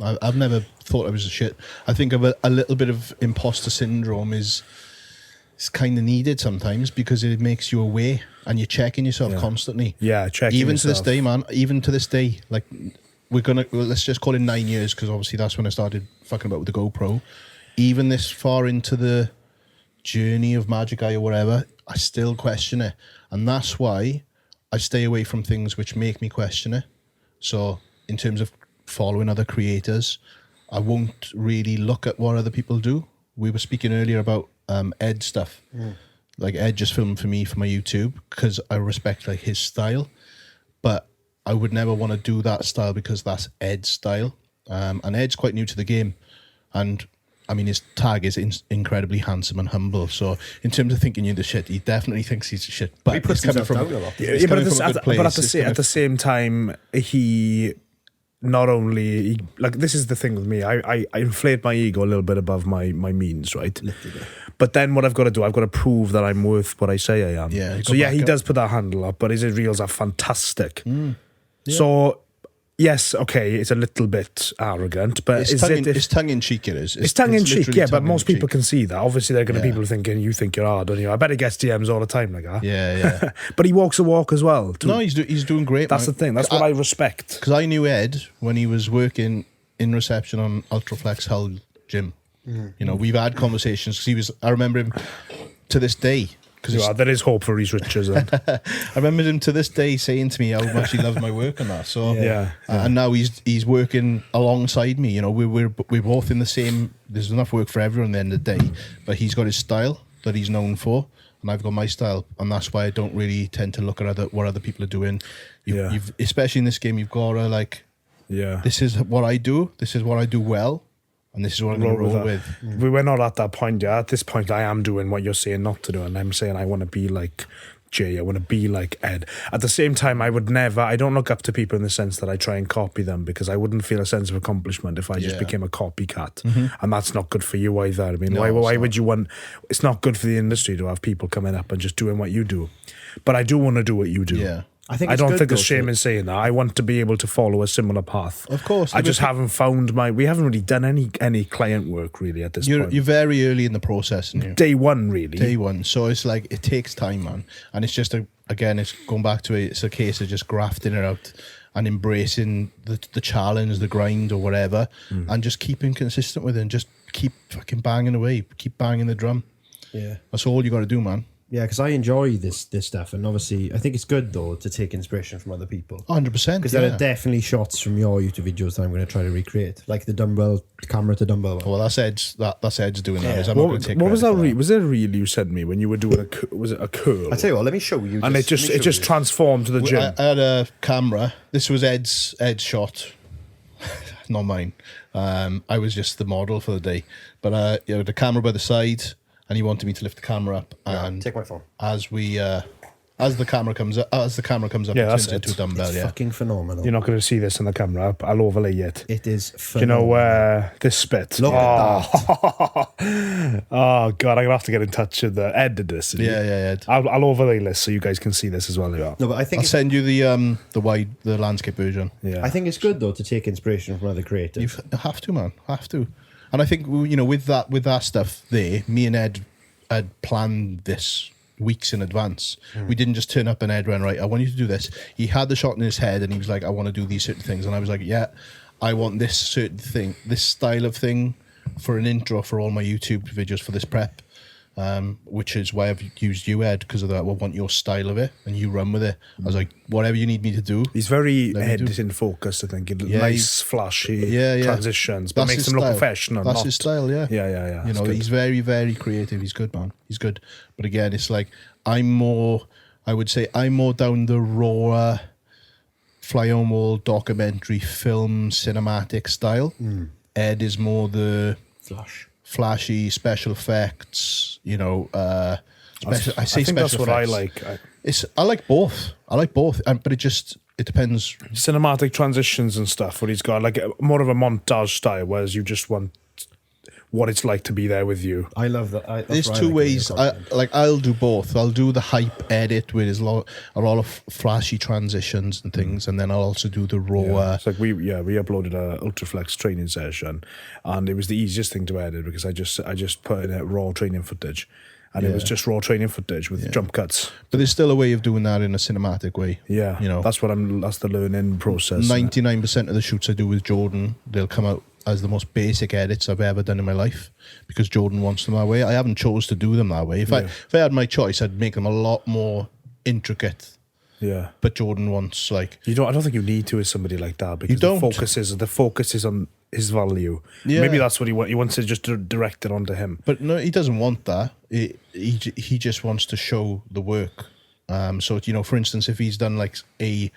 I've never thought I was a shit. I think of a little bit of imposter syndrome is it's kind of needed sometimes because it makes you aware and you're checking yourself constantly. Yeah, checking even yourself. to this day, man. Even to this day, like let's just call it 9 years because obviously that's when I started fucking about with the GoPro. Even this far into the journey of Magic Eye or whatever, I still question it, and that's why I stay away from things which make me question it. So in terms of following other creators, I won't really look at what other people do. We were speaking earlier about Ed stuff. Like Ed just filmed for me for my YouTube because I respect like his style, but I would never want to do that style because that's Ed's style. And Ed's quite new to the game, and I mean his tag is incredibly handsome and humble. So in terms of thinking you're the shit, he definitely thinks he's the shit. But he puts coming himself from down a lot. it's coming from a good place. But at the same time, he not only like this is the thing with me. I inflate my ego a little bit above my means, right? But then what I've got to do, I've got to prove that I'm worth what I say I am. Yeah. So yeah, he does put that handle up, but his reels are fantastic. So yes, okay, it's a little bit arrogant, but it's tongue in cheek. It is. It's tongue in cheek, yeah. But most people cheek. can see that. Obviously, there are going to be people thinking you think you're hard, don't you? I bet he gets DMs all the time like that. Yeah. But he walks the walk as well. No, he's doing great. That's man. the thing. That's what I respect. Because I knew Ed when he was working in reception on Ultraflex Hull Gym. You know, we've had conversations. Because I remember him to this day. There is hope for his riches. I remember him to this day saying to me how much he loves my work and that. So and now he's working alongside me. You know, we're both in the same. There's enough work for everyone at the end of the day, but he's got his style that he's known for, and I've got my style, and that's why I don't really tend to look at what other people are doing. You've especially in this game, you've got to like, this is what I do. This is what I do well. And this is what I'm going to roll with. We're not at that point yet. At this point, I am doing what you're saying not to do. And I'm saying I want to be like Jay. I want to be like Ed. At the same time, I don't look up to people in the sense that I try and copy them because I wouldn't feel a sense of accomplishment if I just became a copycat. And that's not good for you either. I mean, why would you want... It's not good for the industry to have people coming up and just doing what you do. But I do want to do what you do. Yeah. I don't think there's shame in saying that. I want to be able to follow a similar path. Of course. I just haven't found we haven't really done any client work really at this point. You're very early in the process. And Day one, really. Day one. So it's like, it takes time, man. And it's just, it's going back to it, it's a case of just grafting it out and embracing the challenge, the grind or whatever, and just keeping consistent with it and just keep fucking banging away. Keep banging the drum. Yeah. That's all you got to do, man. Yeah, because I enjoy this stuff, and obviously I think it's good though to take inspiration from other people. 100%. Because there are definitely shots from your YouTube videos that I'm going to try to recreate, like the dumbbell camera to dumbbell one. Well, that's Ed's doing that. I'm not going to take what was that? credit for Was there a reel you sent me when you were doing was it a curl? I tell you what, let me show you. And it just transformed to the gym. I had a camera. This was Ed's shot, not mine. I was just the model for the day, but the camera by the side. And he wanted me to lift the camera up, and take my phone. As the camera comes up, it turns into a dumbbell. It's fucking phenomenal. You're not going to see this in the camera. I'll overlay it. It is phenomenal. You know this spit. Look at that. Oh god, I'm gonna have to get in touch with Ed did this. Ed. I'll overlay this so you guys can see this as well. Yeah. No, but I think I'll send you the landscape version. Yeah. I think it's good though to take inspiration from other creators. You have to, man. Have to. And I think, you know, with that stuff there, me and Ed had planned this weeks in advance. We didn't just turn up and Ed went, right, I want you to do this. He had the shot in his head and he was like, I want to do these certain things. And I was like, yeah, I want this certain thing, this style of thing for an intro for all my YouTube videos for this prep. Which is why I've used you, Ed, because of that. I want your style of it, and you run with it. I was like, whatever you need me to do. He's very Ed in focus, I think. Nice, flashy transitions, but makes him look professional. That's his style, yeah. Yeah. You know, he's very, very creative. He's good, man. He's good. But again, it's like, I would say I'm more down the raw, fly on wall, documentary, film, cinematic style. Ed is more the flashy special effects, you know. I think that's what I like. I like both. But it depends. Cinematic transitions and stuff. Where he's got like more of a montage style, whereas you just want what it's like to be there with you. I love that. There's two ways. I'll do both. I'll do the hype edit with a lot of flashy transitions and things, and then I'll also do the raw. Yeah. It's like we uploaded a Ultraflex training session, and it was the easiest thing to edit because I just put in raw training footage, And it was just raw training footage with jump cuts. But there's still a way of doing that in a cinematic way. Yeah, you know, that's the learning process. 99% of the shoots I do with Jordan, they'll come out as the most basic edits I've ever done in my life because Jordan wants them that way. I haven't chose to do them that way. If I had my choice, I'd make them a lot more intricate. Yeah, but Jordan wants like I don't think you need to with somebody like that because the focus is on his value. Yeah. Maybe that's what he wants. He wants to just direct it onto him. But no, he doesn't want that. He just wants to show the work. So for instance, if he's done like a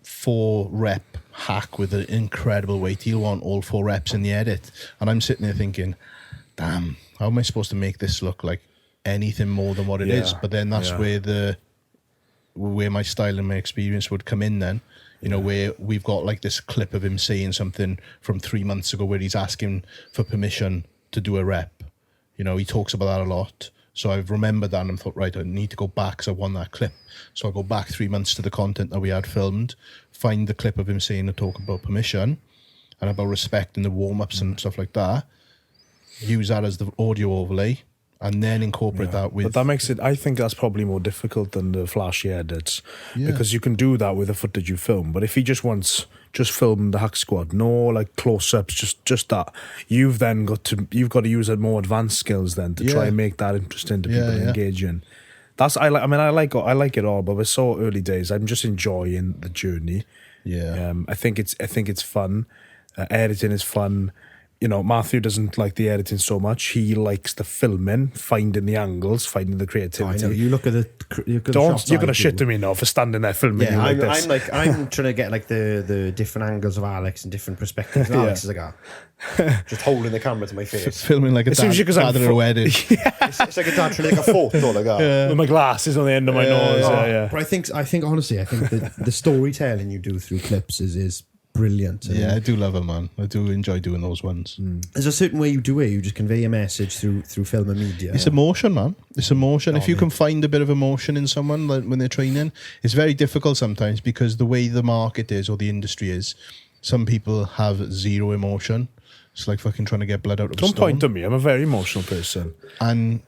4-rep hack with an incredible weight, he'll want all 4 reps in the edit. And I'm sitting there thinking, damn, how am I supposed to make this look like anything more than what it is? But then that's where my style and my experience would come in then. Where we've got like this clip of him saying something from 3 months ago where he's asking for permission to do a rep. He talks about that a lot. So I've remembered that and I thought, right, I need to go back because I want that clip. So I'll go back 3 months to the content that we had filmed, find the clip of him saying and talk about permission and about respect in the warm-ups and stuff like that, use that as the audio overlay, and then incorporate that with... But that makes it... I think that's probably more difficult than the flashy edits because you can do that with the footage you film. But if he just wants... Just film the hack squad, no like close-ups, just that. You've got to use more advanced skills then to try and make that interesting to people and engaging. I like it all, but we're so early days. I'm just enjoying the journey. Yeah. I think it's fun. Editing is fun. Merthyr doesn't like the editing so much. He likes the filming, finding the angles, finding the creativity. I know. You look at you're gonna shit to me now for standing there filming. Yeah, you this. I'm trying to get like the different angles of Alex and different perspectives. And Alex is like, just holding the camera to my face, filming like a dad at a wedding. It's like a dad trying to take a photo, like that. With my glasses on the end of my nose. But I think honestly, the storytelling you do through clips is brilliant. I do love it, man. I do enjoy doing those ones. There's a certain way you do it. You just convey a message through film and media. It's emotion, man. It's emotion. If you can find a bit of emotion in someone like when they're training, it's very difficult sometimes because the way the market is or the industry is, some people have zero emotion. It's like fucking trying to get blood out of a stone. Don't point to me. I'm a very emotional person. And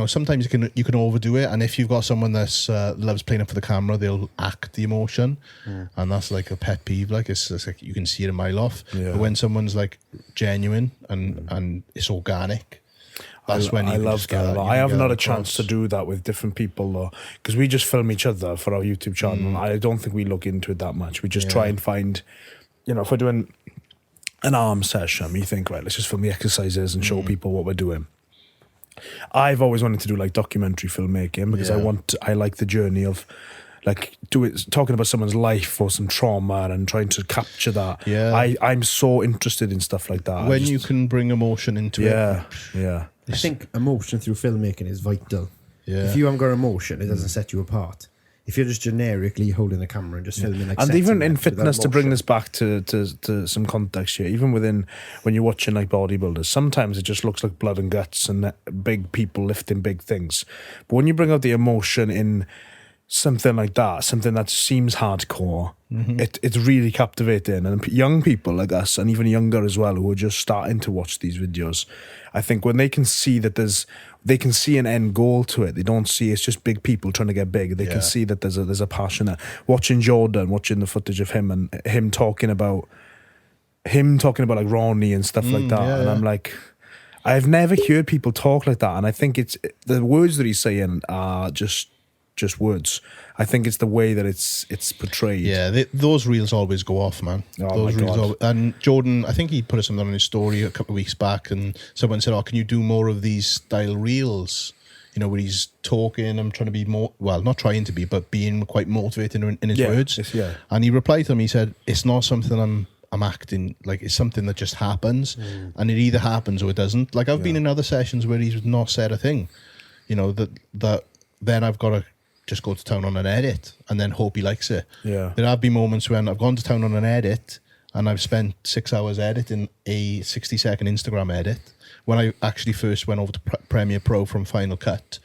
sometimes you can overdo it, and if you've got someone that loves playing up for the camera, they'll act the emotion, and that's like a pet peeve. Like it's like you can see it a mile off. But when someone's like genuine and it's organic, that's when I love that. I haven't had a chance to do that with different people though, because we just film each other for our YouTube channel. I don't think we look into it that much. We just try and find, if we're doing an arm session, you think, right, let's just film the exercises and show people what we're doing. I've always wanted to do like documentary filmmaking because I like the journey of like talking about someone's life or some trauma and trying to capture that. I'm so interested in stuff like that. When you can bring emotion into it. I think emotion through filmmaking is vital. If you haven't got emotion, it doesn't set you apart. If you're just generically holding the camera and just filming, like, and even in fitness, to bring this back to some context here, even when you're watching like bodybuilders, sometimes it just looks like blood and guts and big people lifting big things. But when you bring out the emotion in something like that, something that seems hardcore, it's really captivating. And young people like us, and even younger as well, who are just starting to watch these videos, I think when they can see that they can see an end goal to it. They don't see it's just big people trying to get big. They can see that there's a passion there. Watching the footage of him and him talking about like Ronnie and stuff like that, and I'm like, I've never heard people talk like that. And I think it's the words that he's saying are just words. I think it's the way that it's portrayed. Yeah, those reels always go off, man. Those reels and Jordan, I think he put something on his story a couple of weeks back, and someone said, "Oh, can you do more of these style reels?" Where he's talking. I'm trying to be more, well, not trying to be, but being quite motivated in his words. And he replied to him. He said, "It's not something I'm acting like. It's something that just happens, and it either happens or it doesn't. Like I've been in other sessions where he's not said a thing. That then I've got to just go to town on an edit and then hope he likes it. There have been moments when I've gone to town on an edit and I've spent 6 hours editing a 60-second Instagram edit. When I actually first went over to Premiere Pro from Final Cut,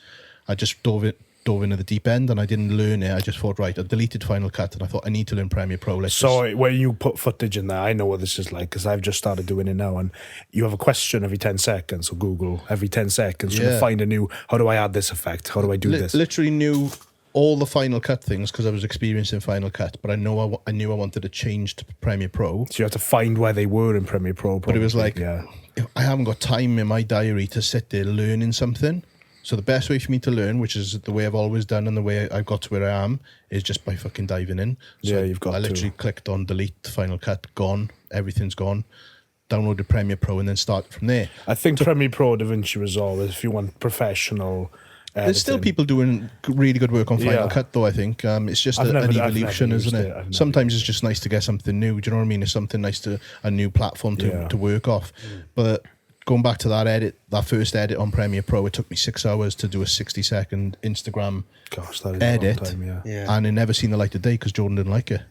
I just dove dove into the deep end and I didn't learn it. I just thought, right, I deleted Final Cut and I thought I need to learn Premiere Pro. When you put footage in there, I know what this is like because I've just started doing it now, and you have a question every 10 seconds, so Google every 10 seconds trying to find a new, how do I add this effect? How do I do this? Literally knew all the Final Cut things because I was experienced in Final Cut, but I knew I wanted to change to Premiere Pro. So you had to find where they were in Premiere Pro. But it was like, if I haven't got time in my diary to sit there learning something. So the best way for me to learn, which is the way I've always done and the way I've got to where I am, is just by fucking diving in. So I literally clicked on delete, Final Cut, gone, everything's gone. Downloaded Premiere Pro and then started from there. I think Premiere Pro, DaVinci Resolve, if you want professional editing. There's still people doing really good work on Final Cut, though, I think. It's just an evolution, isn't it? Sometimes it's just nice to get something new. Do you know what I mean? It's something nice a new platform to work off. But going back to that first edit on Premiere Pro, it took me 6 hours to do a 60-second Instagram edit. A long time, and it never seen the light of day because Jordan didn't like it.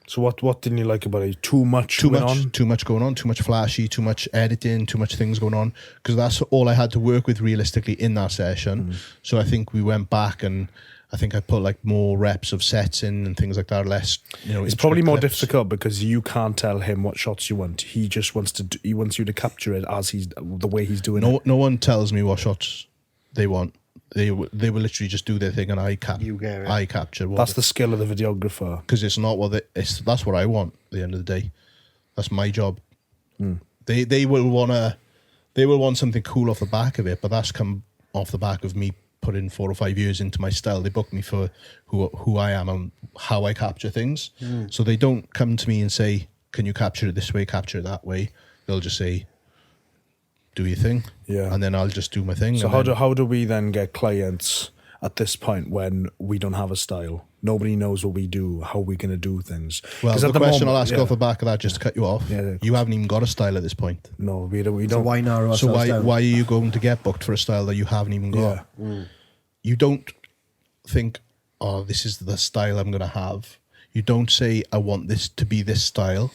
So what didn't you like about it? Too much going on, too much flashy, too much editing, too much things going on. Because that's all I had to work with realistically in that session. So I think we went back and I think I put like more reps of sets in and things like that. Less, it's probably more difficult because you can't tell him what shots you want. He just wants he wants you to capture it as the way he's doing it. No one tells me what shots they want. They will literally just do their thing and I capture. That's the skill of the videographer. Because it's not that's what I want at the end of the day. That's my job. They will want something cool off the back of it, but that's come off the back of me putting 4 or 5 years into my style. They book me for who I am and how I capture things. So they don't come to me and say, can you capture it this way, capture it that way? They'll just say, do your thing, and then I'll just do my thing. So how do we then get clients at this point when we don't have a style? Nobody knows what we do, how we're going to do things. Well, the question I'll ask off the back of that, just to cut you off, you haven't even got a style at this point. No, we don't. So why narrow ourselves down? Why are you going to get booked for a style that you haven't even got? You don't think, oh, this is the style I'm going to have. You don't say, I want this to be this style.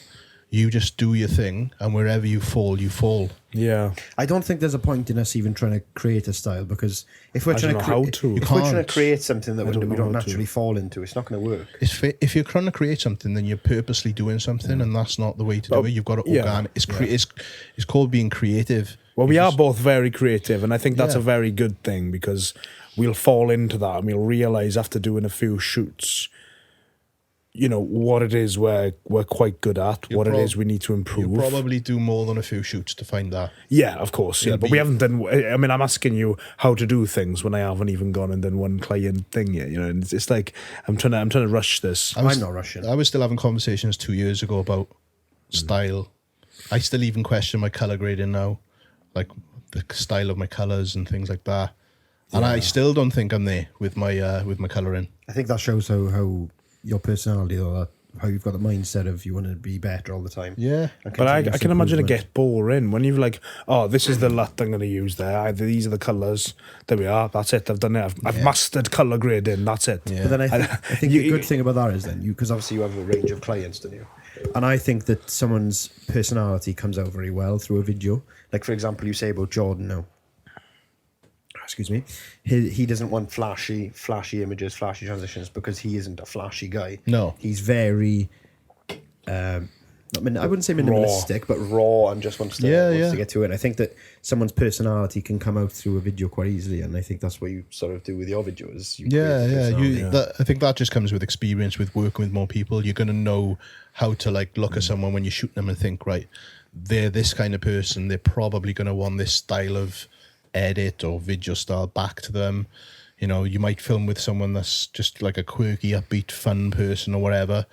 You just do your thing, and wherever you fall, you fall. Yeah. I don't think there's a point in us even trying to create a style, because if we're trying to create something that we don't naturally fall into, it's not going to work. If you're trying to create something, then you're purposely doing something, and that's not the way to do it. You've got to organic. It's called being creative. Well, we are both very creative, and I think that's a very good thing, because we'll fall into that and we'll realise after doing a few shoots, what it is we're quite good at, what it is we need to improve. You probably do more than a few shoots to find that. Yeah, of course, but we haven't done... I mean, I'm asking you how to do things when I haven't even gone and done one client thing yet, and it's like, I'm trying to rush this. I'm not rushing. I was still having conversations 2 years ago about style. I still even question my colour grading now, like the style of my colours and things like that. And I still don't think I'm there with my colouring. I think that shows how your personality, though, how you've got the mindset of you want to be better all the time. Yeah. But I can imagine it get boring when you're like, oh, this is the LUT I'm going to use there. These are the colours. There we are. That's it. I've done it. I've mastered colour grading. That's it. Yeah. But then I think the good thing about that is then, because obviously you have a range of clients, don't you? And I think that someone's personality comes out very well through a video. Like, for example, you say about Jordan now. Excuse me, he doesn't want flashy images, flashy transitions, because he isn't a flashy guy. No, he's very, I wouldn't say minimalistic, but raw, and just wants to get to it. And I think that someone's personality can come out through a video quite easily, and I think that's what you sort of do with your videos. I think that just comes with experience, with working with more people. You're going to know how to look at someone when you're shooting them and think, right, they're this kind of person. They're probably going to want this style of edit or video style back to them. You might film with someone that's just like a quirky, upbeat, fun person or whatever,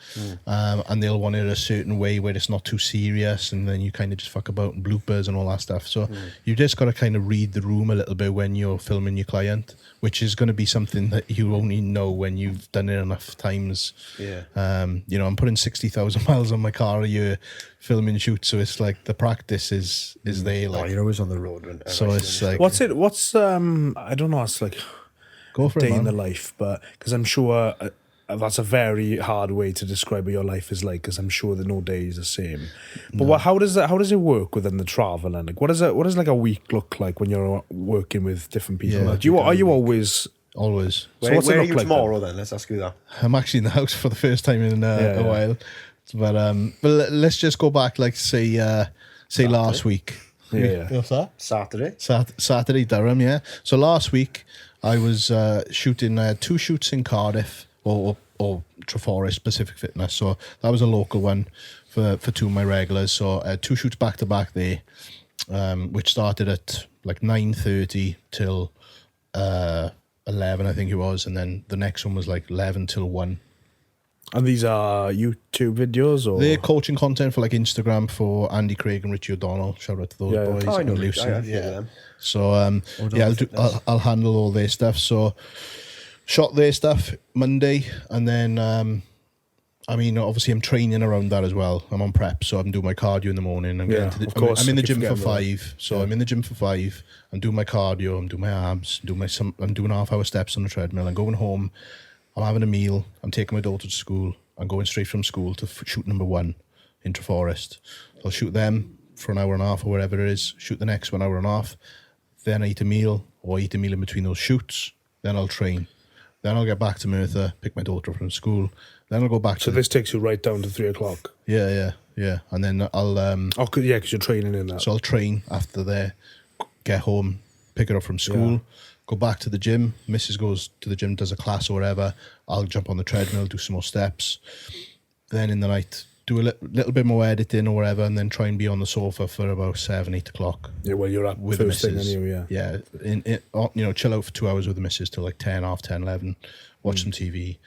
and they'll want it a certain way where it's not too serious, and then you kind of just fuck about and bloopers and all that stuff. So you just got to kind of read the room a little bit when you're filming your client, which is going to be something that you only know when you've done it enough times. I'm putting 60,000 miles on my car a year filming shoots, so it's like the practice is there. Like, you're always on the road. So it's like, what's I don't know, it's like go for day it, man. in the life, but because I'm sure that's a very hard way to describe what your life is like, because I'm sure that no day is the same. But how does it work within the travel? And what does like a week look like when you're working with different people? Are you always Always. Where what's it are look you like tomorrow then? Let's ask you that. I'm actually in the house for the first time in a while. But let's just go back, like, say last week. Yeah. What's that? Saturday. Saturday, Durham, yeah. So last week, I was shooting 2 shoots in Cardiff, or Treforest Pacific Fitness. So that was a local one for 2 of my regulars. So 2 shoots back to back there, which started at like 9:30 till 11, I think it was, and then the next one was like 11 till 1. And these are YouTube videos, or They're coaching content for like Instagram for Andy Craig and Richie O'Donnell. Shout out to those boys. Oh, I know and Lucy. Lucy. I have them. So I'll handle all their stuff. So shot their stuff Monday, and then I mean, obviously I'm training around that as well. I'm on prep, so I'm doing my cardio in the morning. I'm getting to the, of course. I'm in the I keep gym for forgetting 5. So I'm in the gym for 5. I'm doing my cardio. I'm doing my abs. I'm doing half-hour steps on the treadmill. I'm going home. I'm having a meal. I'm taking my daughter to school. I'm going straight from school to shoot number 1 in Treforest. I'll shoot them for an hour and a half or whatever it is. Shoot the next 1 hour and a half. Then I eat a meal, or eat a meal in between those shoots. Then I'll train. Then I'll get back to Merthyr, pick my daughter up from school. Then I'll go back so this takes you right down to 3 o'clock. Yeah. And then I'll because you're training in that. so I'll train after there, get home, pick her up from school, go back to the gym. Mrs. goes to the gym, does a class or whatever. I'll jump on the treadmill, do some more steps. Then in the night, do a little bit more editing or whatever, and then try and be on the sofa for about 7, 8 o'clock. Yeah, well, you're up with first the thing missus. anyway, Yeah, chill out for 2 hours with the missus till like 10, half 10, 11. Watch some TV.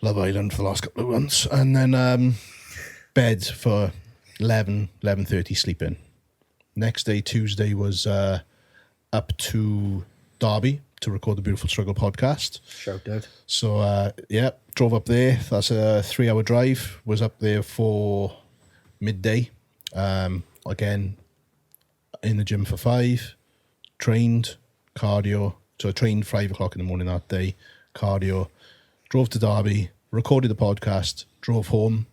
Love Island for the last couple of months. And then bed for 11:30, sleeping. Next day, Tuesday, was up to Derby to record the Beautiful Struggle podcast. Shout out. So, drove up there. That's a 3-hour drive. Was up there for midday. Again, in the gym for 5. Trained, cardio. So I trained 5 o'clock in the morning that day. Cardio. Drove to Derby. Recorded the podcast. Drove home.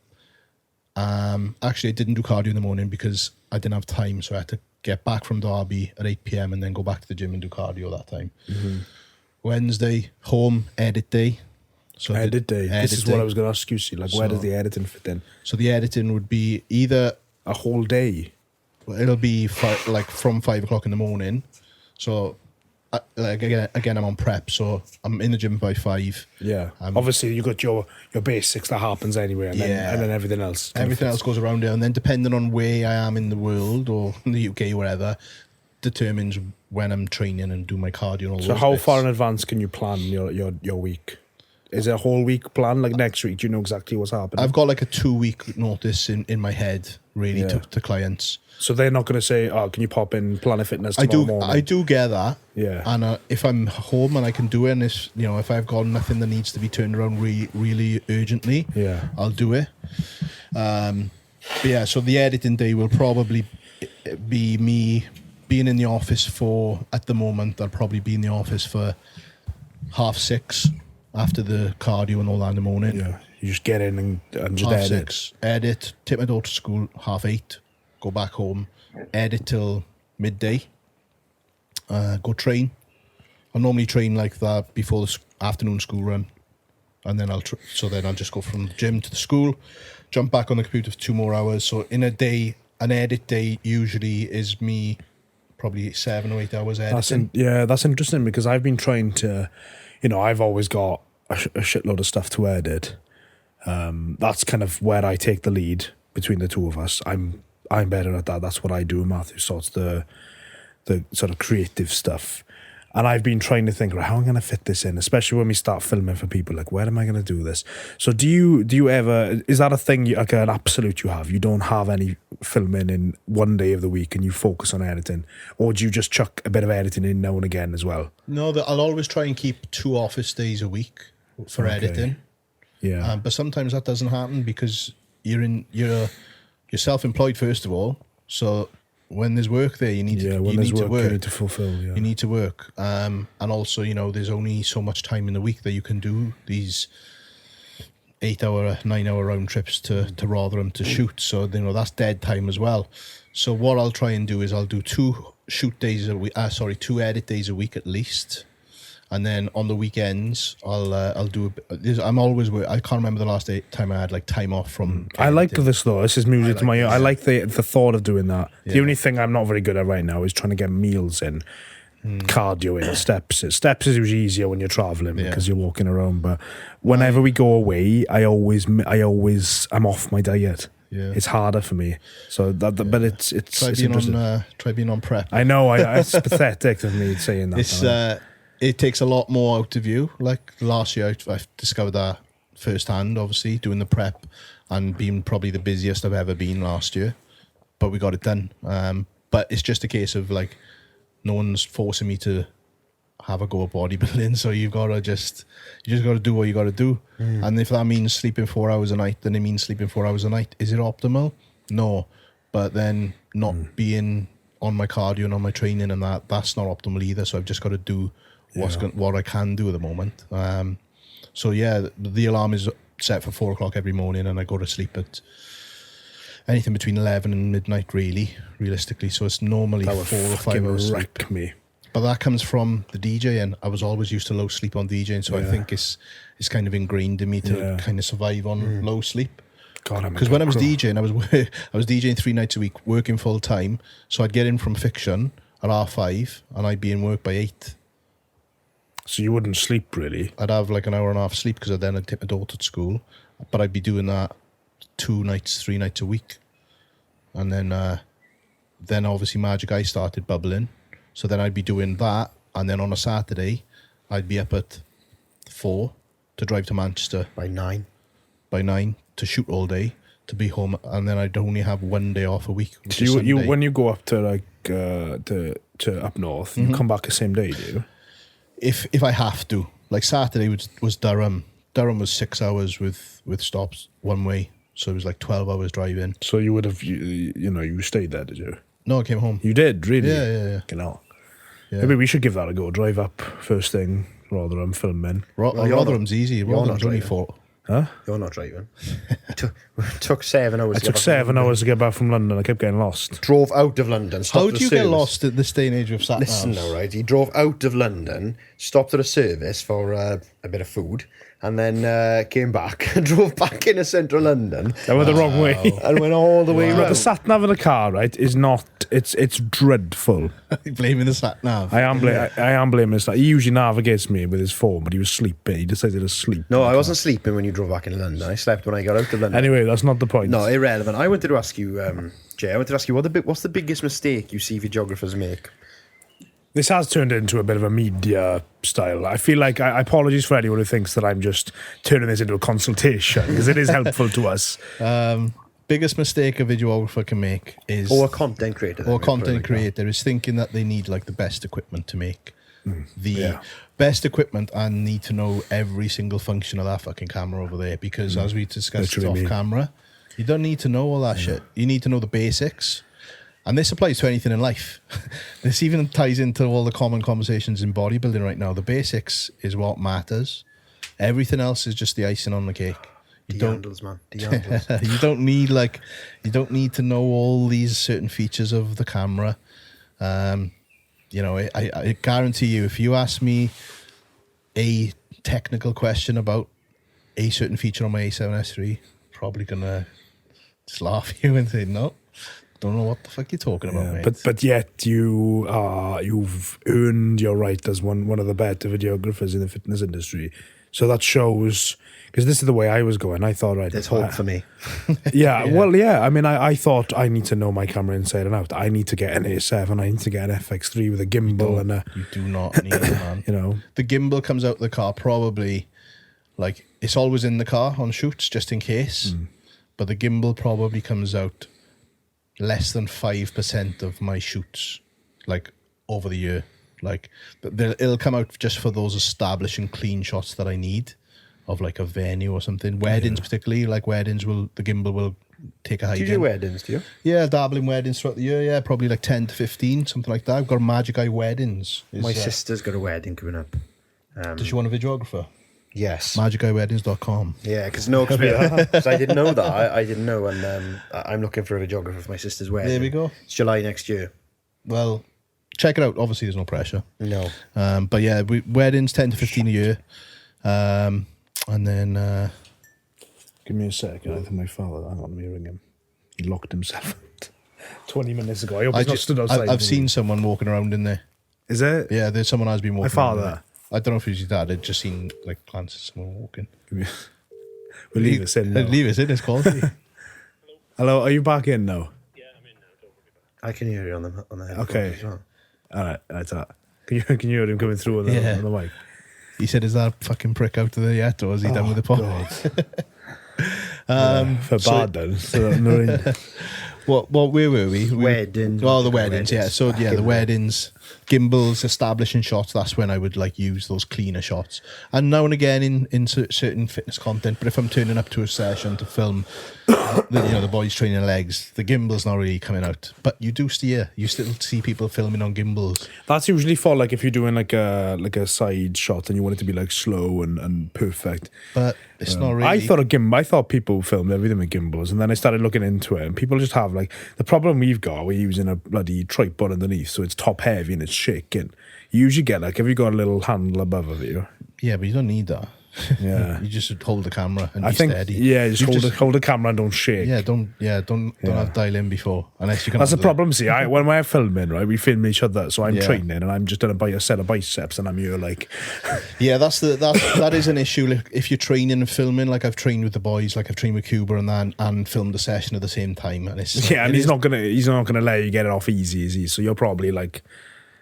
Actually, I didn't do cardio in the morning because I didn't have time. So I had to get back from Derby at 8 p.m. and then go back to the gym and do cardio that time. Mm-hmm. Wednesday, home, edit day. So edit day. This is what I was going to ask you. See, like, where does the editing fit in? So the editing would be either a whole day. It'll be from 5 o'clock in the morning. So again, I'm on prep, so I'm in the gym by 5. Yeah. Obviously, you got your basics that happens anyway, and then everything else. Everything else goes around there, and then depending on where I am in the world or in the UK, or whatever, determines when I'm training and do my cardio and all those So how bits. far in advance can you plan your week? Is it a whole week plan? Like next week, do you know exactly what's happening? I've got like a 2-week notice in my head, really, to clients. So they're not going to say, "Oh, can you pop in Planet Fitness tomorrow morning?" I do get that. Yeah. And if I'm home and I can do it, and if I've got nothing that needs to be turned around really urgently, I'll do it. But yeah, so the editing day will probably be me being in the office at the moment, I'll probably be in the office for 6:30 after the cardio and all that in the morning. Yeah. You just get in and just 6:30, edit, take my daughter to school, 8:30, go back home, edit till midday, go train. I normally train like that before the afternoon school run, and then I'll just go from the gym to the school, jump back on the computer for 2 more hours. So in a day, an edit day usually is me probably 7 or 8 hours editing. That's interesting because I've been trying to, I've always got a shitload of stuff to edit. That's kind of where I take the lead between the two of us. I'm better at that. That's what I do. Matthew sorts the sort of creative stuff. And I've been trying to think, right, how am I going to fit this in? Especially when we start filming for people, like, where am I going to do this? So do you ever, is that a thing, like an absolute you have? You don't have any filming in one day of the week and you focus on editing? Or do you just chuck a bit of editing in now and again as well? No, I'll always try and keep 2 office days a week for editing. Yeah. But sometimes that doesn't happen because you're self-employed, first of all. So when there's work there, you need to work. You need to fulfill. Yeah. You need to work, and also there's only so much time in the week that you can do these 8-hour, 9-hour round trips to Rotherham to shoot. So that's dead time as well. So what I'll try and do is I'll do 2 shoot days a week. 2 edit days a week at least, And then on the weekends, I'll do. I'm always. I can't remember the last time I had like time off from. I like this though. This is music to my ear. this. I like the thought of doing that. The only thing I'm not very good at right now is trying to get meals in, cardio in, steps. Steps is usually easier when you're traveling because you're walking around. But whenever we go away, I'm off my diet. Yeah. It's harder for me. So but it's try being on prep. I know. It's pathetic of me saying that. It takes a lot more out of you. Like last year, I've discovered that firsthand, obviously, doing the prep and being probably the busiest I've ever been last year. But we got it done. But it's just a case of like, no one's forcing me to have a go at bodybuilding. So you just got to do what you got to do. And if that means sleeping 4 hours a night, then it means sleeping 4 hours a night. Is it optimal? No. But then not being on my cardio and on my training and that's not optimal either. So I've just got to do what I can do at the moment. So yeah, the alarm is set for 4 o'clock every morning, and I go to sleep at anything between 11 and midnight, realistically. So it's normally 4 or 5 hours sleep. Me. But that comes from the DJing. I was always used to low sleep on DJing, so I think it's kind of ingrained in me to kind of survive on low sleep. Because when I was DJing, I was DJing 3 nights a week, working full time. So I'd get in from fiction at 5:30, and I'd be in work by 8. So you wouldn't sleep really? I'd have like an hour and a half sleep because then I'd take my daughter to school. But I'd be doing that 3 nights a week. And then obviously Magic Eye started bubbling. So then I'd be doing that. And then on a Saturday, I'd be up at 4 to drive to Manchester. By 9 to shoot all day, to be home. And then I'd only have 1 day off a week. So you when you go up to like to up north, you come back the same day, do you? If I have to. Like Saturday was Durham. Durham was 6 hours with stops one way. So it was like 12 hours driving. So you would have, you stayed there, did you? No, I came home. You did, really? Yeah. Genau. Yeah. Maybe we should give that a go. Drive up first thing, Rotherham, filming. Rotherham's easy. Rotherham's only 4. Huh? You're not driving. It took 7 hours. It took 7 hours to get back from London. I kept getting lost. Drove out of London. How do you get lost at this day and age of sat navs? Listen now, right? He drove out of London, stopped at a service for a bit of food, and then came back and drove back into central London. That went the wrong way. And went all the way But around. the sat nav in a car, right, is not. It's dreadful. Blaming the sat nav. I am blaming this. He usually navigates me with his phone, but he was sleeping. He decided to sleep. No, I wasn't sleeping when you drove back into London. I slept when I got out of London. Anyway, that's not the point. No, irrelevant. I wanted to ask you, Jay, what's the biggest mistake you see videographers make? This has turned into a bit of a media style. I feel like I apologize for anyone who thinks that I'm just turning this into a consultation, because it is helpful to us. Biggest mistake a videographer can make is... Or a content creator. Is thinking that they need like the best equipment to make the best equipment and need to know every single function of that fucking camera over there, because as we discussed off camera, you don't need to know all that shit. You need to know the basics. And this applies to anything in life. This even ties into all the common conversations in bodybuilding right now. The basics is what matters. Everything else is just the icing on the cake. You don't need to know all these certain features of the camera. I guarantee you, if you ask me a technical question about a certain feature on my A7S3, probably gonna just laugh at you and say no. Don't know what the fuck you're talking about, mate. But yet you've earned your right as one of the better videographers in the fitness industry. So that shows, because this is the way I was going. I thought, right, there's hope for me. I mean, I thought I need to know my camera inside and out. I need to get an A7. I need to get an FX3 with a gimbal and a. You do not need it, man. The gimbal comes out of the car probably, like, it's always in the car on shoots just in case. But the gimbal probably comes out less than 5% of my shoots, like, over the year. Like, it'll come out just for those establishing clean shots that I need of like a venue or something. Weddings, particularly, like weddings, the gimbal will take a hike. Do you do weddings, do you? Yeah, dabble in weddings throughout the year. Yeah, probably like 10 to 15, something like that. I've got Magic Eye weddings. My sister's got a wedding coming up. Does she want a videographer? Yes. MagicEyeWeddings.com. Yeah, because I didn't know that. I didn't know, and I'm looking for a videographer for my sister's wedding. There we go. It's July next year. Well, check it out. Obviously, there's no pressure. No. But yeah, weddings 10 to 15 a year. And then... Give me a second. I think my father, hang on, let me ring him. He locked himself out 20 minutes ago. I hope he's not stood outside. I've seen someone walking around in there. Is it? Yeah, there's someone has been walking. My father. around in there. I don't know if it was your dad. I'd just seen like glances of someone walking. We'll leave us in now. Leave us in, it's called. Hello, are you back in now? Yeah, I'm in now. Don't worry about I can hear you on the headphones Okay. as well. All right, that's that. Can you hear him coming through on Yeah. the mic? He said, "Is that fucking prick out of there yet, or is he done with the pod?" For bad then. So no, Where were we? Weddings. Oh, the weddings. Yeah. So yeah, the Fucking weddings, gimbals, establishing shots. That's when I would like use those cleaner shots. And now and again in certain fitness content. But if I'm turning up to a session to film, the boys training legs, the gimbal's not really coming out. But you do steer. You still see people filming on gimbals. that's usually for like if you're doing like a side shot and you want it to be like slow and perfect. But it's not really. I thought people filmed everything with gimbals, and then I started looking into it, and people just have like the problem we've got. We're using a bloody tripod underneath, so it's top heavy and it's shaking. You usually get like, have you got a little handle above of you? Yeah, but you don't need that. Yeah. You just hold the camera and I be think steady. yeah, just You hold the camera and don't shake. Yeah, don't have dial in before unless you can. That's the handle it. problem. See, when we're filming, right, we film each other. So I'm Yeah. training, and I'm just doing a set of biceps, and I'm here like, Yeah, that is an issue. Like, if you're training and filming, like I've trained with the boys, like I've trained with Kuba and filmed a session at the same time, and it's yeah, and he's not gonna let you get it off easy, is he? So you're probably like,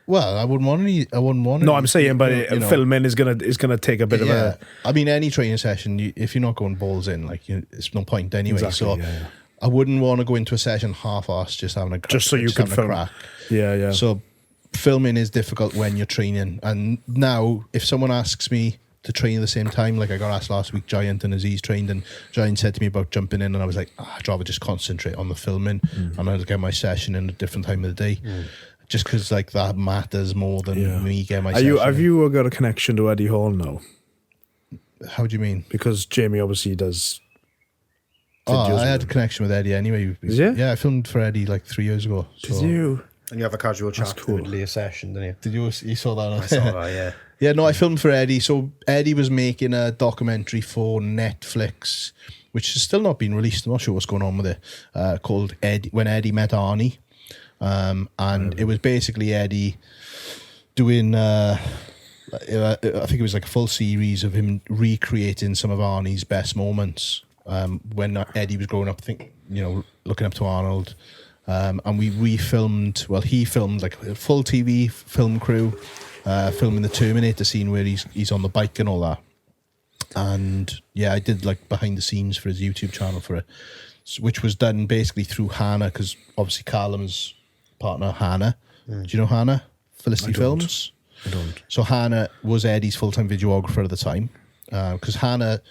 Well, I wouldn't want any. no, I'm saying, but filming is gonna take a bit of a. I mean, any training session, if you're not going balls in, like it's no point anyway. Exactly, so yeah. I wouldn't want to go into a session half-assed, just having a Just so you can having a film. crack. Yeah. So filming is difficult when you're training. And now, if someone asks me to train at the same time, like I got asked last week, Giant and Aziz trained, and Giant said to me about jumping in, and I was like, I'd rather just concentrate on the filming, and I'll get my session in a different time of the day. Just because like that matters more than me getting my session. Have you got a connection to Eddie Hall now? How do you mean? Because Jamie obviously does. Oh, videos I had a with him. connection with Eddie anyway. Did you? Yeah, I filmed for Eddie like 3 years ago. Did so- you? And you have a casual chat That's cool. in the middle of your session, don't you? Did you saw that? I saw that, yeah. Yeah, no, I filmed for Eddie. So Eddie was making a documentary for Netflix, which has still not been released. I'm not sure what's going on with it. Called When Eddie Met Arnie, and it was basically Eddie doing. I think it was like a full series of him recreating some of Arnie's best moments when Eddie was growing up. I think looking up to Arnold. And we refilmed. Well, he filmed like a full TV film crew, filming the Terminator scene where he's on the bike and all that. And yeah, I did like behind the scenes for his YouTube channel for it, which was done basically through Hannah, because obviously Callum's partner Hannah. Do you know Hannah? Felicity I don't. Films. I don't. So Hannah was Eddie's full-time videographer at the time, because Hannah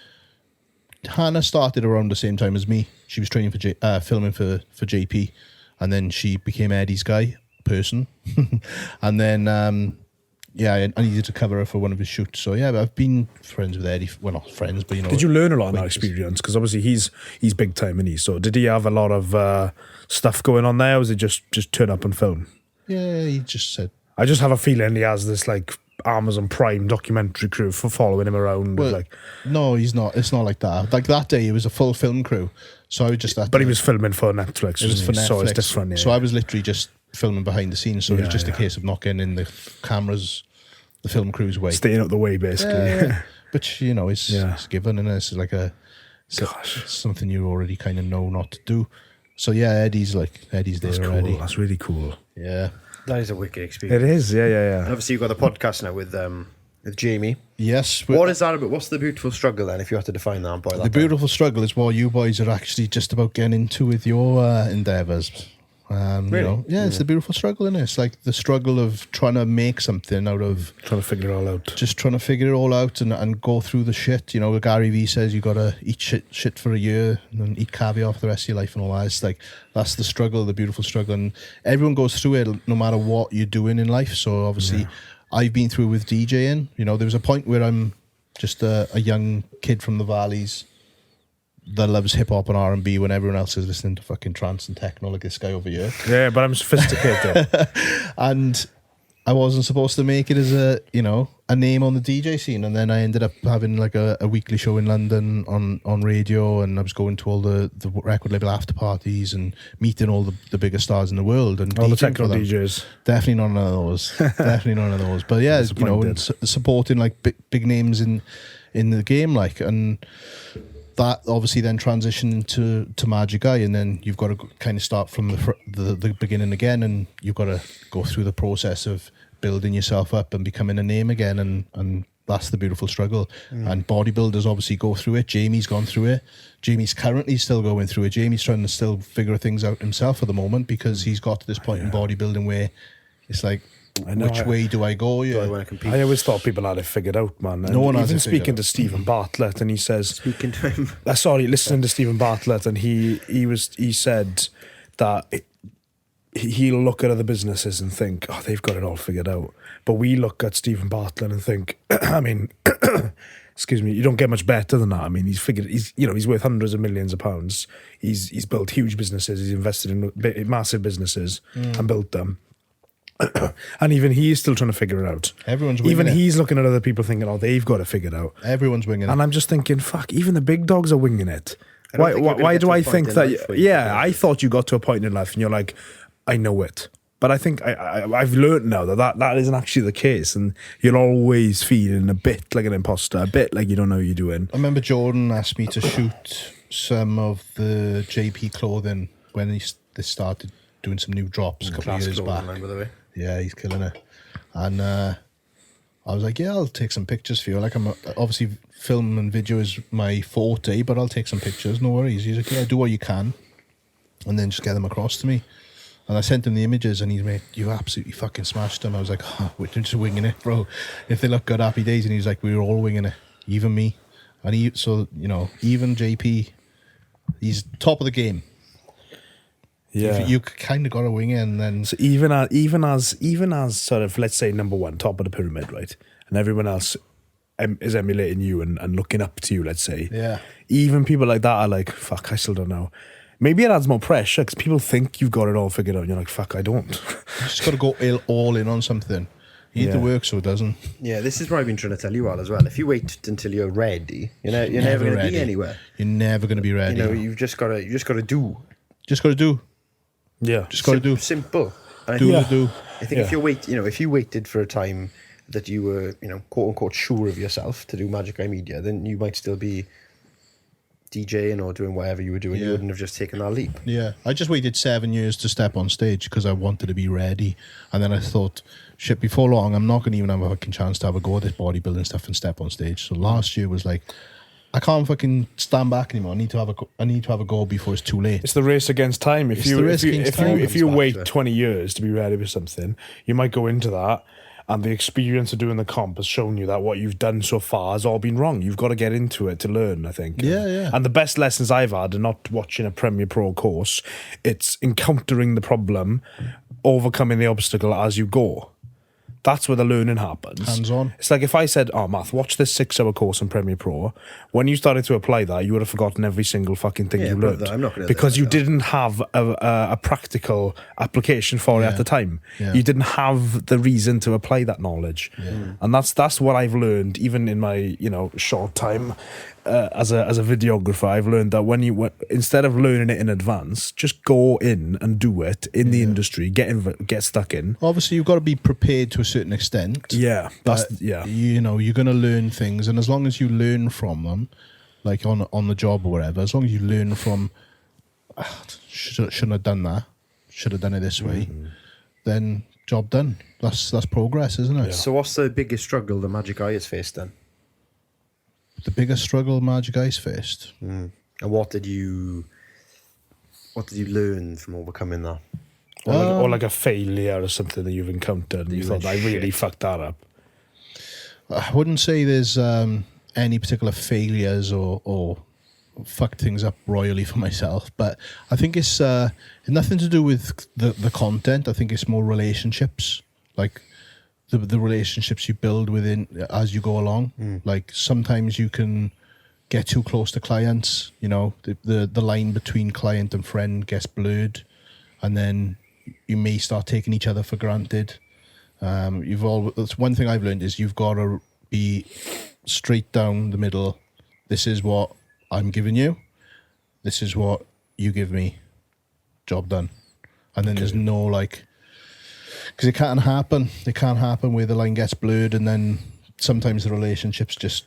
started around the same time as me. She was training for filming for JP. And then she became Eddie's person. And then, I needed to cover her for one of his shoots. So, yeah, I've been friends with Eddie. Well, not friends, but, Did you learn a lot in that experience? Because obviously he's big time, isn't he? So did he have a lot of stuff going on there, or was it just turn up and film? Yeah, he just said... I just have a feeling he has this, like, Amazon Prime documentary crew for following him around. Well, like, no, he's not. It's not like that. Like, that day, it was a full film crew. So I was just... but he was filming for Netflix. It was for Netflix. So it's different, yeah. So I was literally just filming behind the scenes. So it was just Yeah. a case of not getting in the cameras, the film crew's way. Staying out the way, basically. Yeah. But, it's given, and it's like Gosh. it's something you already kind of know not to do. So, yeah, Eddie's there That's cool. already. That's really cool. Yeah. That is a wicked experience. It is, yeah. And obviously, you've got the podcast now with Jamie. Yes. What is that about? What's the beautiful struggle then, if you have to define that and boil that The down? beautiful struggle is what you boys are actually just about getting into with your endeavours. Really? It's the beautiful struggle, isn't it? It's like the struggle of trying to make something out of... Trying to figure it all out. Just trying to figure it all out and go through the shit. Gary Vee says you got to eat shit for a year and then eat caviar for the rest of your life and all that. It's like, that's the struggle, the beautiful struggle. And everyone goes through it no matter what you're doing in life. So obviously, I've been through with DJing. There was a point where I'm just a young kid from the valleys that loves hip-hop and R&B when everyone else is listening to fucking trance and techno like this guy over here. Yeah, but I'm sophisticated. And I wasn't supposed to make it as a name on the DJ scene, and then I ended up having like a weekly show in London on radio, and I was going to all the record label after parties and meeting all the biggest stars in the world and All the DJing techno for them. DJs. Definitely none of those. Definitely none of those. But yeah, and supporting like big names in the game, like, and that obviously then transitioned to Magic Eye, and then you've got to kind of start from the beginning again, and you've got to go through the process of building yourself up and becoming a name again, and that's the beautiful struggle. And bodybuilders obviously go through it. Jamie's gone through it. Jamie's currently still going through it. Jamie's trying to still figure things out himself at the moment, because he's got to this point in bodybuilding where it's like, which way do I go? Do I want to compete? I always thought people had it figured out, man. And No one has even it figured speaking out. to Stephen Bartlett, and he says, Speaking to him. listening to Stephen Bartlett, and he said that he'll look at other businesses and think, oh, they've got it all figured out. But we look at Stephen Bartlett and think, I mean, excuse me, you don't get much better than that. I mean, he's worth hundreds of millions of pounds. He's built huge businesses. He's invested in massive businesses and built them. And even he is still trying to figure it out. Everyone's winging even it. he's looking at other people thinking, oh, they've got it figured out. Everyone's winging it. And I'm just thinking, fuck, even the big dogs are winging it. I don't think you're gonna Why get do to a I point think in that? life where you Yeah, I thought you got to a point in life and you're like, I know it. But I think I've learned now that isn't actually the case, and you're always feeling a bit like an imposter, a bit like you don't know what you're doing. I remember Jordan asked me to shoot some of the JP clothing when they started doing some new drops a couple of years back. By the way. Yeah, he's killing it. And I was like, yeah, I'll take some pictures for you. Like, obviously film and video is my forte, but I'll take some pictures, no worries. He's like, yeah, do what you can, and then just get them across to me. And I sent him the images, and he's like, you absolutely fucking smashed them. I was like, oh, we're just winging it, bro. If they look good, happy days. And he's like, we were all winging it, even me. And even JP, he's top of the game. Yeah, You kind of got to wing it, and then so even as sort of, let's say, number one, top of the pyramid, right, and everyone else is emulating you and looking up to you, let's say. Yeah. Even people like that are like, fuck, I still don't know. Maybe it adds more pressure because people think you've got it all figured out, and you're like, fuck, I don't. you just got to go all in on something. You need to work so it doesn't. Yeah, this is what I've been trying to tell you all as well. If you wait until you're ready, you're never going to be anywhere. You're never going to be ready. You've just got to do. Just got to do. Yeah. Just got to do. Simple. And Do I what think, do. I think if you waited for a time that you were, quote unquote, sure of yourself to do Magic Eye Media, then you might still be DJing or doing whatever you were doing. Yeah. You wouldn't have just taken that leap. Yeah, I just waited 7 years to step on stage because I wanted to be ready. And then I thought, shit, before long, I'm not going to even have a fucking chance to have a go at this bodybuilding stuff and step on stage. So last year was like, I can't fucking stand back anymore. I need to have a go before it's too late. It's the race against time. If you wait 20 years to be ready for something, you might go into that, and the experience of doing the comp has shown you that what you've done so far has all been wrong. You've got to get into it to learn, I think. Yeah. And the best lessons I've had are not watching a Premiere Pro course. It's encountering the problem, overcoming the obstacle as you go. That's where the learning happens. Hands-on. It's like if I said, oh, Math, watch this 6-hour course in Premiere Pro. When you started to apply that, you would have forgotten every single fucking thing you learned. I'm not gonna because do you that. didn't have a practical application for it at the time. Yeah. You didn't have the reason to apply that knowledge. And that's what I've learned, even in my short time as a videographer. I've learned that instead of learning it in advance, just go in and do it in the industry, get stuck in. Obviously, you've got to be prepared to a certain extent. Yeah, But, you're going to learn things. And as long as you learn from them, like on the job or whatever, as long as you learn from, shouldn't have done that, should have done it this way, then job done. That's progress, isn't it? So what's the biggest struggle the Magic Eye has faced then? The biggest struggle Magic Eye's faced. And what did you learn from overcoming that? Or like a failure or something that you've encountered and you thought, I really fucked that up. I wouldn't say there's any particular failures or fucked things up royally for myself, but I think it's nothing to do with the content. I think it's more relationships, like the relationships you build within as you go along. Like sometimes you can get too close to clients, the line between client and friend gets blurred, and then you may start taking each other for granted. That's one thing I've learned is you've got to be straight down the middle. This is what I'm giving you. This is what you give me. Job done. And then there's no like, because it can't happen. It can't happen where the line gets blurred, and then sometimes the relationships just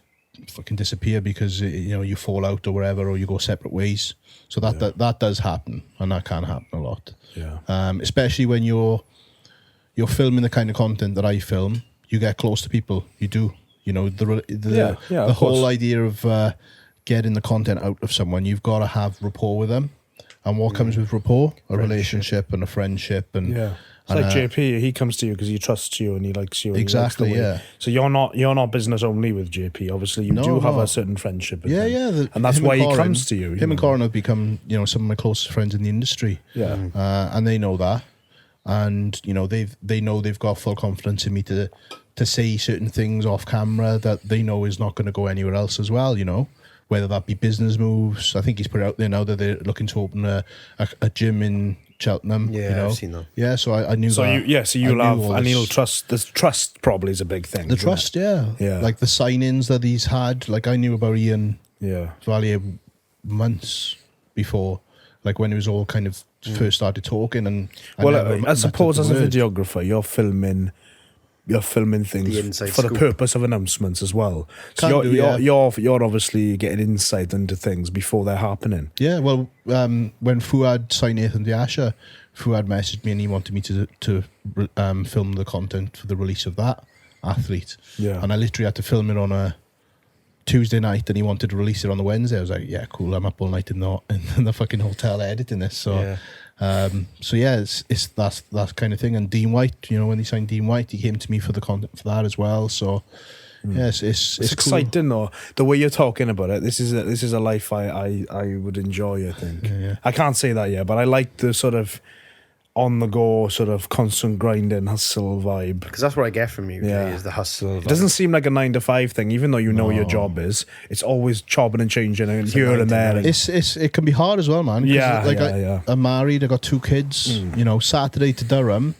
fucking disappear because you fall out or whatever, or you go separate ways. So that does happen, and that can happen a lot. Yeah. Especially when you're filming the kind of content that I film, you get close to people. You do. The whole idea of getting the content out of someone, you've got to have rapport with them. And what comes with rapport? A relationship and a friendship. And it's like JP. He comes to you because he trusts you and he likes you. And exactly. He likes the way. So you're not business only with JP. Obviously, you do have a certain friendship. With him. And that's why he comes to you. Him and Corin have become some of my closest friends in the industry. Yeah. And they know that, and they know they've got full confidence in me to say certain things off camera that they know is not going to go anywhere else as well. Whether that be business moves. I think he's put it out there now that they're looking to open a gym in Cheltenham. Yeah, I've seen that. Yeah, so I knew that. So you'll have, and he'll trust. The trust probably is a big thing. The trust, yeah. Like the sign-ins that he's had. Like I knew about Ian Valier months before, like when it was all kind of first started talking. And I suppose as a videographer, you're filming things for the purpose of announcements as well. So you're obviously getting insight into things before they're happening. Yeah, well, when Fuad signed Nathan Diasha, Fuad messaged me and he wanted me to film the content for the release of that athlete. Yeah, and I literally had to film it on a Tuesday night, and he wanted to release it on the Wednesday. I was like, yeah, cool. I'm up all night in the fucking hotel editing this. So. It's that kind of thing. And Dean White, when they signed Dean White, he came to me for the content for that as well. So it's cool. Exciting though, the way you're talking about it. This is a life I would enjoy. I think I can't say that yet, but I like the sort of on the go, sort of constant grinding hustle vibe. Because that's what I get from you. Jay, is the hustle vibe. It doesn't seem like a 9 to 5 thing, even though your job is. It's always chopping and changing and here and there. It can be hard as well, man. I'm married. I got 2 kids. Saturday to Durham,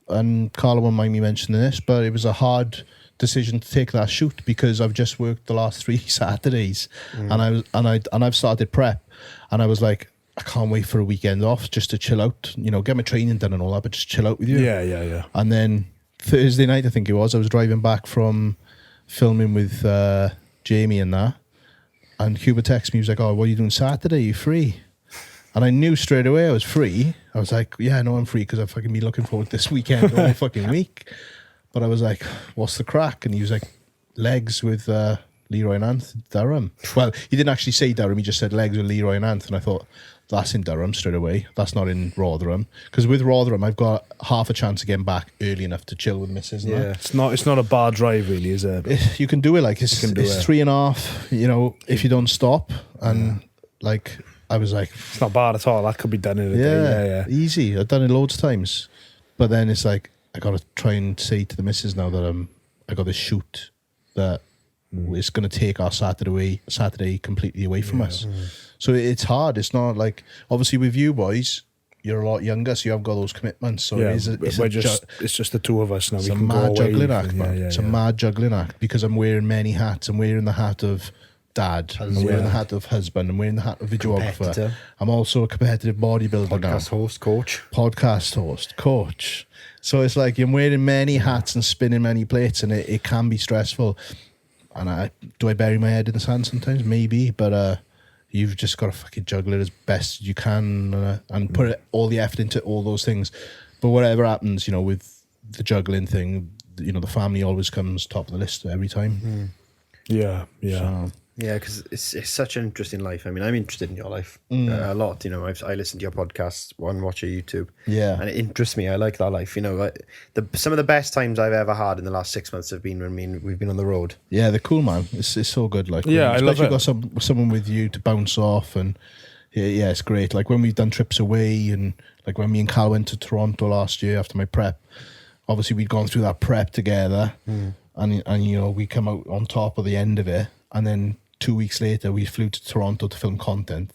and Carla won't mind me mentioning this, but it was a hard decision to take that shoot because I've just worked the last 3 Saturdays, and I've started prep, and I was like, I can't wait for a weekend off just to chill out, get my training done and all that, but just chill out with you. Yeah. And then Thursday night, I think it was, I was driving back from filming with Jamie and that, and Kuba texted me, he was like, oh, what are you doing Saturday? Are you free? And I knew straight away I was free. I was like, yeah, no, I'm free because I've fucking been looking forward to this weekend all fucking week. But I was like, what's the crack? And he was like, legs with Leroy and Anth, Durham. Well, he didn't actually say Durham, he just said legs with Leroy and Anth, and I thought, that's in Durham straight away. That's not in Rotherham. Because with Rotherham, I've got half a chance of getting back early enough to chill with the missus. It's not a bad drive, really, is it? You can do it. Like it's 3.5. If you don't stop, and like I was like, it's not bad at all. That could be done in a day. Yeah, easy. I've done it loads of times, but then it's like I got to try and say to the missus now that I got this shoot that is going to take our Saturday completely away from us. So it's hard. It's not like, obviously with you boys, you're a lot younger, so you haven't got those commitments. So it's just the two of us now. It's a mad juggling act, man. It's a mad juggling act because I'm wearing many hats. I'm wearing the hat of dad. I'm wearing the hat of husband. I'm wearing the hat of videographer. I'm also a competitive bodybuilder Podcast host, coach. So it's like I'm wearing many hats and spinning many plates, and it can be stressful. And I bury my head in the sand sometimes? Maybe, but you've just got to fucking juggle it as best as you can and put all the effort into all those things. But whatever happens, with the juggling thing, the family always comes top of the list every time. Yeah. So, yeah, because it's such an interesting life. I mean, I'm interested in your life a lot. I listen to your podcasts, watch your YouTube. Yeah, and it interests me. I like that life. Some of the best times I've ever had in the last 6 months have been when we've been on the road. Yeah, they're cool, man. It's so good. Like, I love it. Got someone with you to bounce off, and yeah, it's great. Like when we've done trips away, and like when me and Cal went to Toronto last year after my prep. Obviously, we'd gone through that prep together, and we come out on top of the end of it, and then 2 weeks later, we flew to Toronto to film content,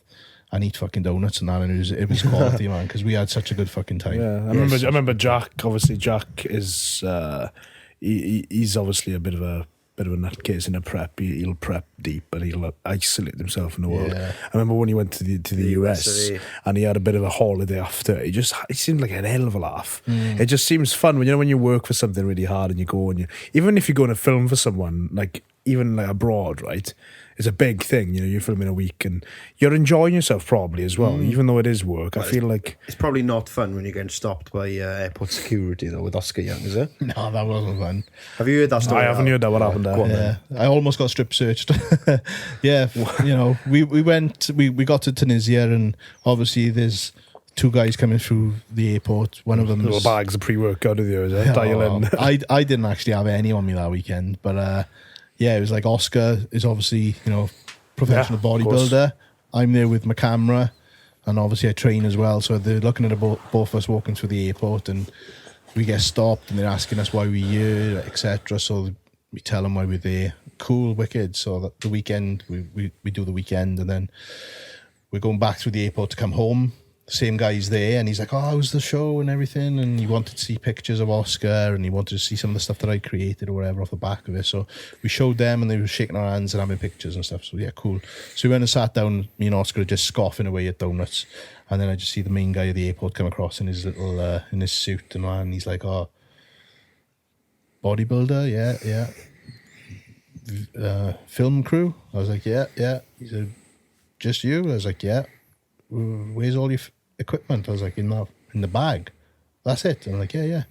and eat fucking donuts and that, and it was quality, man, because we had such a good fucking time. Yeah, I remember Jack. Obviously, Jack is he's obviously a bit of a nutcase in a prep. He'll prep deep, and he'll isolate himself in the world. Yeah. I remember when he went to the US and he had a bit of a holiday after. It seemed like a hell of a laugh. It just seems fun when when you work for something really hard and you go and even if you're going to film for someone, like even like abroad, right? It's a big thing, you're filming a week and you're enjoying yourself probably as well, even though it is work. I feel like it's probably not fun when you're getting stopped by airport security though with Oscar Young, is it? No, that wasn't fun. Have you heard that story? I haven't heard that. What happened there? Yeah, I almost got strip searched. Yeah, we got to Tunisia, and obviously there's two guys coming through the airport. One of them little bags of pre-workout of yours, dial in. I didn't actually have any on me that weekend, but yeah, it was like Oscar is obviously, professional bodybuilder. I'm there with my camera, and obviously I train as well. So they're looking at both of us walking through the airport, and we get stopped, and they're asking us why we're here, etc. So we tell them why we're there. Cool, wicked. So that the weekend, we do the weekend, and then we're going back through the airport to come home. Same guy's there, and he's like, "Oh, how's the show and everything?" And he wanted to see pictures of Oscar, and he wanted to see some of the stuff that I created or whatever off the back of it. So we showed them, and they were shaking our hands and having pictures and stuff. So yeah, cool. So we went and sat down. Me and Oscar are just scoffing away at donuts, and then I just see the main guy of the airport come across in his little in his suit and he's like, "Oh, bodybuilder, yeah. Film crew." I was like, "Yeah." He said, "Just you?" I was like, "Yeah." "Where's all your equipment?" I was like, in the bag. "That's it." And I'm like, yeah.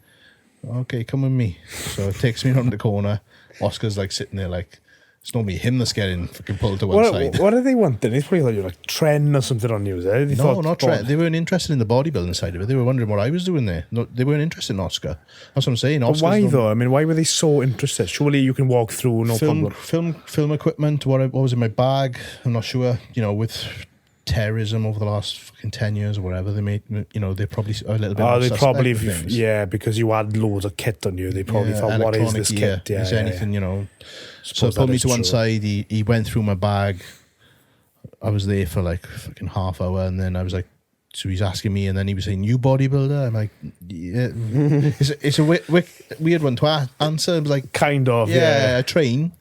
"Okay, come with me." So it takes me around the corner. Oscar's like sitting there like, it's normally him that's getting fucking pulled to one side. What do they want then? They probably thought you were like Tren or something on you. No, not Tren. They weren't interested in the bodybuilding side of it. They were wondering what I was doing there. No, they weren't interested in Oscar. That's what I'm saying. But why though? I mean, why were they so interested? Surely you can walk through, no problem. Film equipment. What was in my bag? I'm not sure. With terrorism over the last fucking 10 years or whatever, they made, they're probably a little bit more suspect, because you had loads of kit on you, they probably thought, what is this kit? Is anything, So he pulled me to one side, he went through my bag. I was there for like fucking half hour, and then I was like, so he's asking me, and then he was saying, "You bodybuilder?" I'm like, yeah. It's a weird one to answer. I was like, kind of, yeah. I train.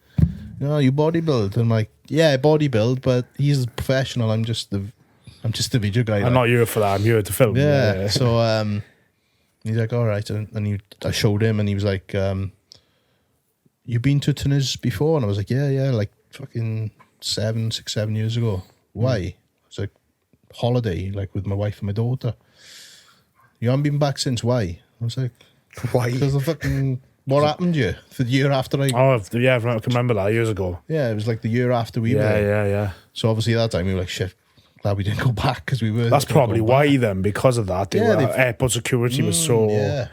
You bodybuild. I'm like, yeah, I bodybuild, but he's a professional. I'm just the video guy. I'm not here for that. I'm here to film. Yeah. So he's like, all right, and I showed him, and he was like, "You been to Tunis before?" And I was like, yeah, like fucking 7 years ago. "Why?" I was like, "Holiday, like with my wife and my daughter." "You haven't been back since? Why?" I was like, "Why?" Because the fucking. What happened to you the year after I... Oh, yeah, I can remember that years ago. Yeah, it was like the year after we were there. Yeah. So obviously that time we were like, shit, glad we didn't go back because we were... That's probably why then, because of that. Airport security was so... Yeah.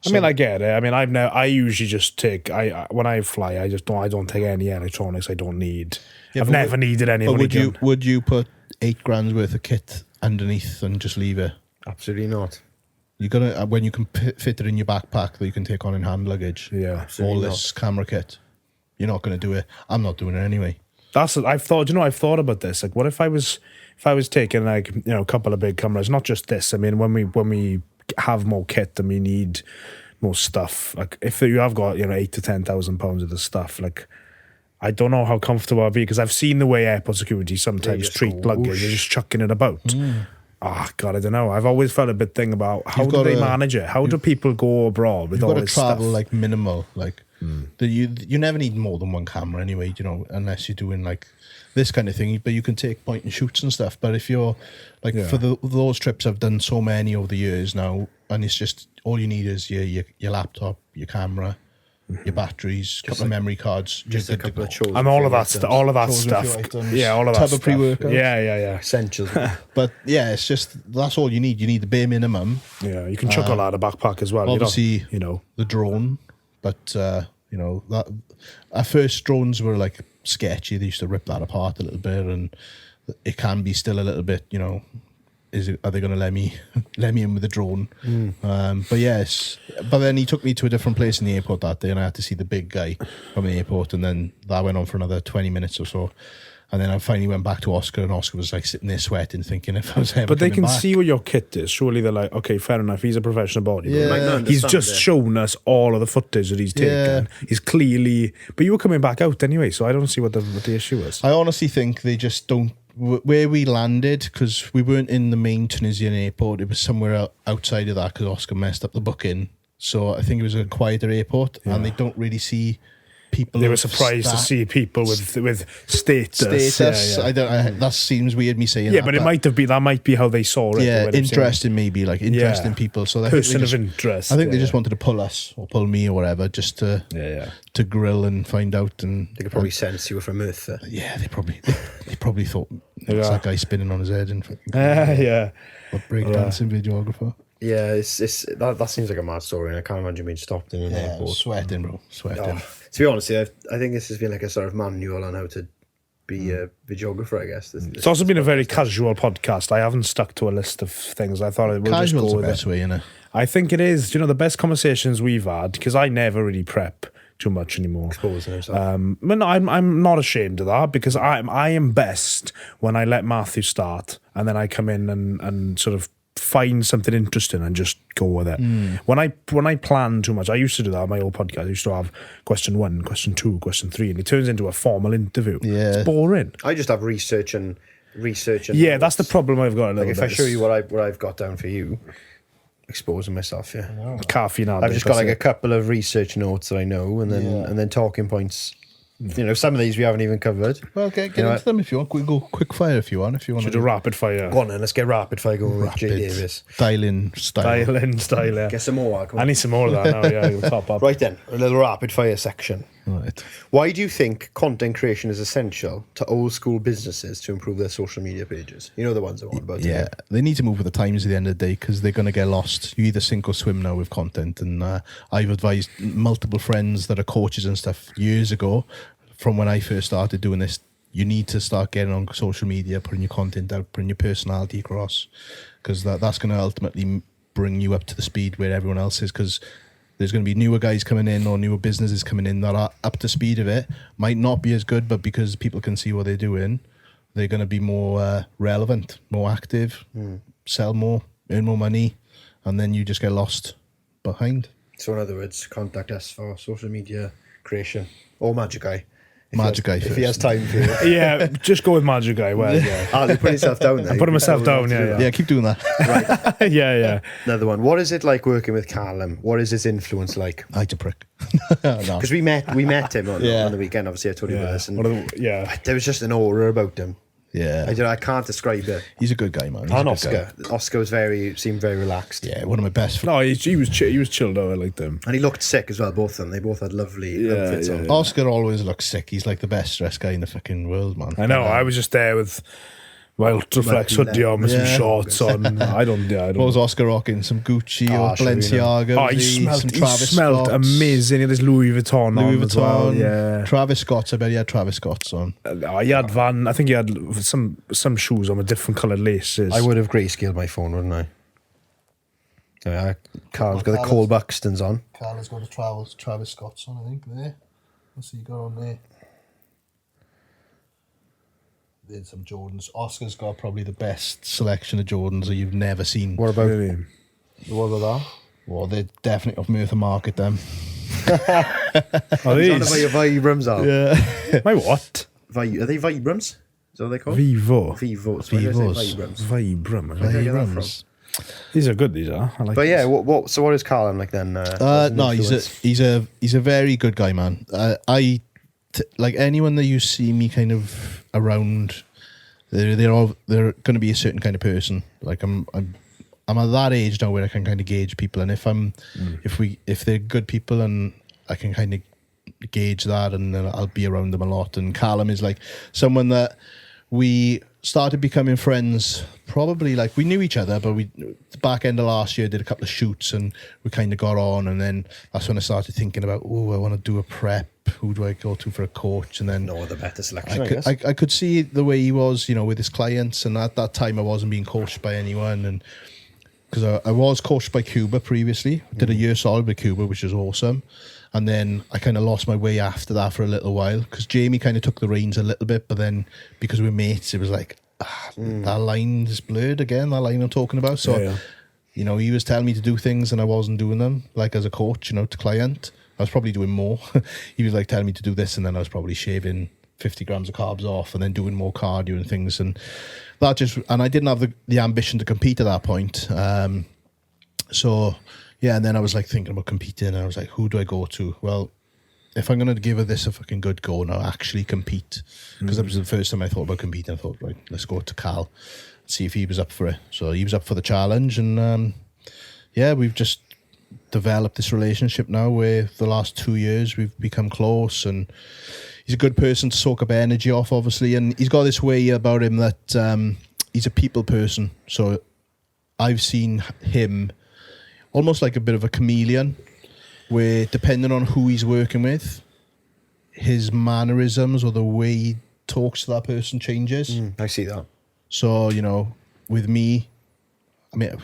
I mean, I get it. I mean, I usually just take... when I fly, I don't take any electronics I don't need. I've never needed any. But would you put $8,000 worth of kit underneath and just leave it? Absolutely not. You're gonna when you can fit it in your backpack that you can take on in hand luggage. Yeah, all this camera kit. You're not gonna do it. I'm not doing it anyway. I've thought about this. Like, what if I was taking like a couple of big cameras, not just this. I mean, when we have more kit and we need more stuff. Like, if you have got £8,000 to £10,000 of the stuff, like, I don't know how comfortable I'll be, because I've seen the way airport security sometimes treat luggage. They're just chucking it about. Oh, God, I don't know. I've always felt a bit thing about how do they manage it? How do people go abroad with all this stuff? You've got to travel like minimal. Like you never need more than one camera anyway, unless you're doing like this kind of thing. But you can take point and shoots and stuff. But if you're like for those trips, I've done so many over the years now, and it's just all you need is your laptop, your camera, your batteries, a couple of memory cards, just a couple of chores, and all of that stuff. All of that stuff. Yeah, all of that type stuff. of pre-workout. Yeah. Essentials. But yeah, it's just that's all you need. You need the bare minimum. Yeah, you can chuck all out of backpack as well. Obviously, the drone, but that at first drones were like sketchy. They used to rip that apart a little bit, and it can be still a little bit. Are they going to let me in with the drone? But yes, but then he took me to a different place in the airport that day, and I had to see the big guy from the airport, and then that went on for another 20 minutes or so. And then I finally went back to Oscar, and Oscar was like sitting there sweating, thinking if I was ever But they coming can back. see what your kit is. Surely they're like, okay, fair enough. He's a professional bodybuilder. Yeah. Might not He's understand just it. shown us all of the footage that he's taken. Yeah. He's clearly, but you were coming back out anyway, so I don't see what the issue is. I honestly think they just don't. Where we landed, because we weren't in the main Tunisian airport, it was somewhere outside of that because Oscar messed up the booking. So I think it was a quieter airport, and they don't really see people. They were of surprised to sta- see people with status. status. Yeah, yeah. That seems weird me saying Yeah, that. but it might have been, that might be how they saw it. Yeah, They would have seen interesting maybe, like interesting Yeah. people. So I think person they of just, interest. I think they yeah. just wanted to pull us or pull me or whatever, just to grill and find out. And They could probably sense you were from Merthyr. yeah, they probably thought it's Yeah. that guy spinning on his head and yeah. breakdancing videographer. Yeah, that seems like a mad story, and I can't imagine being stopped in an airport. Sweating, bro, sweating. Oh, to be honest, I think this has been like a sort of manual on how to be a videographer, I guess. It's also been a very casual podcast. I haven't stuck to a list of things. I thought we'll just Casual's go the with best it. way, innit? I think it is. You know, the best conversations we've had, because I never really prep too much anymore. Exposing himself. But no, I'm not ashamed of that, because I am best when I let Matthew start and then I come in and sort of find something interesting and just go with it. When I plan too much, I used to do that on my old podcast. I used to have question 1, question 2, question 3, and it turns into a formal interview. Yeah. It's boring. I just have research and Yeah, that's the problem I've got. A Like little if bit. I show you what I've got down for you, exposing myself, yeah. Caffeine addict, I've just got that's like a it. couple of research notes that I know, and then talking points. You know, some of these we haven't even covered. Well, get You know, into them if you want. We go quick fire if you want. If you want Should do rapid fire. Go on then, let's get rapid fire going with Jay Davies. dial in style. Style, yeah. Get some more. Come I on. need some more of that now, yeah, we'll top up. Right then, a little rapid fire section. Right. Why do you think content creation is essential to old school businesses to improve their social media pages? You know the ones I want about. Yeah, they need to move with the times at the end of the day because they're going to get lost. You either sink or swim now with content. And I've advised multiple friends that are coaches and stuff years ago, from when I first started doing this, you need to start getting on social media, putting your content out, putting your personality across, because that's going to ultimately bring you up to the speed where everyone else is, because there's going to be newer guys coming in or newer businesses coming in that are up to speed of it, might not be as good, but because people can see what they're doing, they're going to be more relevant, more active, sell more, earn more money, and then you just get lost behind. So in other words, contact us for social media creation or Magic Eye. If he has time for you. Yeah, just go with Magic Guy. Well, yeah. Ali, put yourself down there. I'm putting myself down, yeah. Yeah, keep doing that. Yeah. Another one. What is it like working with Callum? What is his influence like? I a prick. No. Because we met him on the weekend. Obviously, I told you about this, and there was just an aura about him. Yeah, I can't describe it. he's a good guy, man. He's And a good guy. Oscar seemed very relaxed. Yeah, one of my best friends. No, he was chilled out. I liked him. And he looked sick as well. Both of them. They both had lovely outfits on. Oscar always looks sick. He's like the best dressed guy in the fucking world, man. I know. I was just there with my Ultraflex hoodie on with some Yeah. shorts on. I don't. What was Oscar rocking? Some Gucci or Balenciaga? Oh, he smelled amazing. He had his Louis Vuitton Louis on as well. Vuitton. Yeah. Travis Scott's. I bet he had Travis Scott's on. He had I think he had some shoes on with different coloured laces. I would have grayscaled my phone, wouldn't I? Carl's got the Cole Buxtons on. Carla's got a Travis Scott's on, I think, there. What's he got on there? There's some Jordans. Oscar's got probably the best selection of Jordans that you've never seen. What about Really? that? Well, they're definitely off Merthyr Market, them. Are Trying to buy these? your Vibrams out. Yeah. My what? Are they Vibrams? Is that what they called? Vivo. Vivos. Vivos. Vibrams. Vibram. Where did I get that Vibrams. These are good. These are. I like. But yeah, these. so what is Callum like then? No, he's a very good guy, man. Like anyone that you see me kind of around, they're going to be a certain kind of person. Like I'm at that age now where I can kind of gauge people, and if they're good people, and I can kind of gauge that, and then I'll be around them a lot. And Callum is like someone that we started becoming friends. Probably like we knew each other, but the back end of last year did a couple of shoots, and we kind of got on. And then that's when I started thinking about, I want to do a prep. Who do I go to for a coach? And then no other better selection, I guess. I could see the way he was, with his clients. And at that time, I wasn't being coached by anyone, and because I was coached by Kuba previously, did a year solid with Kuba, which was awesome. And then I kind of lost my way after that for a little while because Jamie kind of took the reins a little bit, but then because we're mates, it was like, that line is blurred again, that line I'm talking about. So, you know, he was telling me to do things and I wasn't doing them, like as a coach, you know, to client. I was probably doing more. He was like telling me to do this and then I was probably shaving 50 grams of carbs off and then doing more cardio and things. And that just, and I didn't have the ambition to compete at that point. So, yeah, and then I was like thinking about competing and I was like, who do I go to? Well, if I'm going to give this a fucking good go and I'll actually compete, because that was the first time I thought about competing. I thought, right, let's go to Cal, see if he was up for it. So he was up for the challenge and yeah, we've just developed this relationship now where the last 2 years we've become close and he's a good person to soak up energy off, obviously, and he's got this way about him that he's a people person. So I've seen him almost like a bit of a chameleon, where depending on who he's working with, his mannerisms or the way he talks to that person changes. I see that. So, you know, with me, I mean,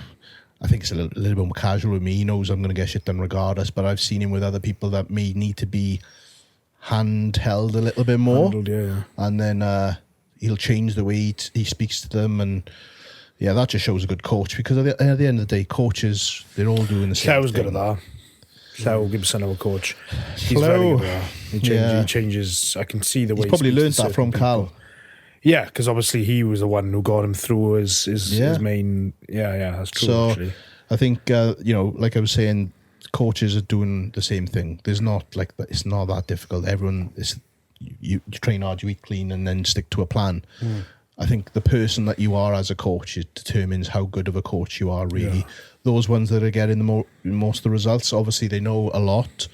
I think it's a little bit more casual with me. He knows I'm going to get shit done regardless, but I've seen him with other people that may need to be handheld a little bit more. Handled, And then he'll change the way he speaks to them. And yeah, that just shows a good coach, because at the end of the day, coaches, they're all doing the same thing. Clwb's good at that. Clwb Gibson, our coach. He's Clwb, very good at that. He changes. I can see the way He's probably speaks learned to that from certain Cal. people. Yeah, because obviously he was the one who got him through his main. Yeah, that's true. So actually, I think you know, like I was saying, coaches are doing the same thing. There's not like it's not that difficult. Everyone is you train hard, you eat clean, and then stick to a plan. I think the person that you are as a coach, it determines how good of a coach you are. Really, those ones that are getting the most of the results, obviously they know a lot,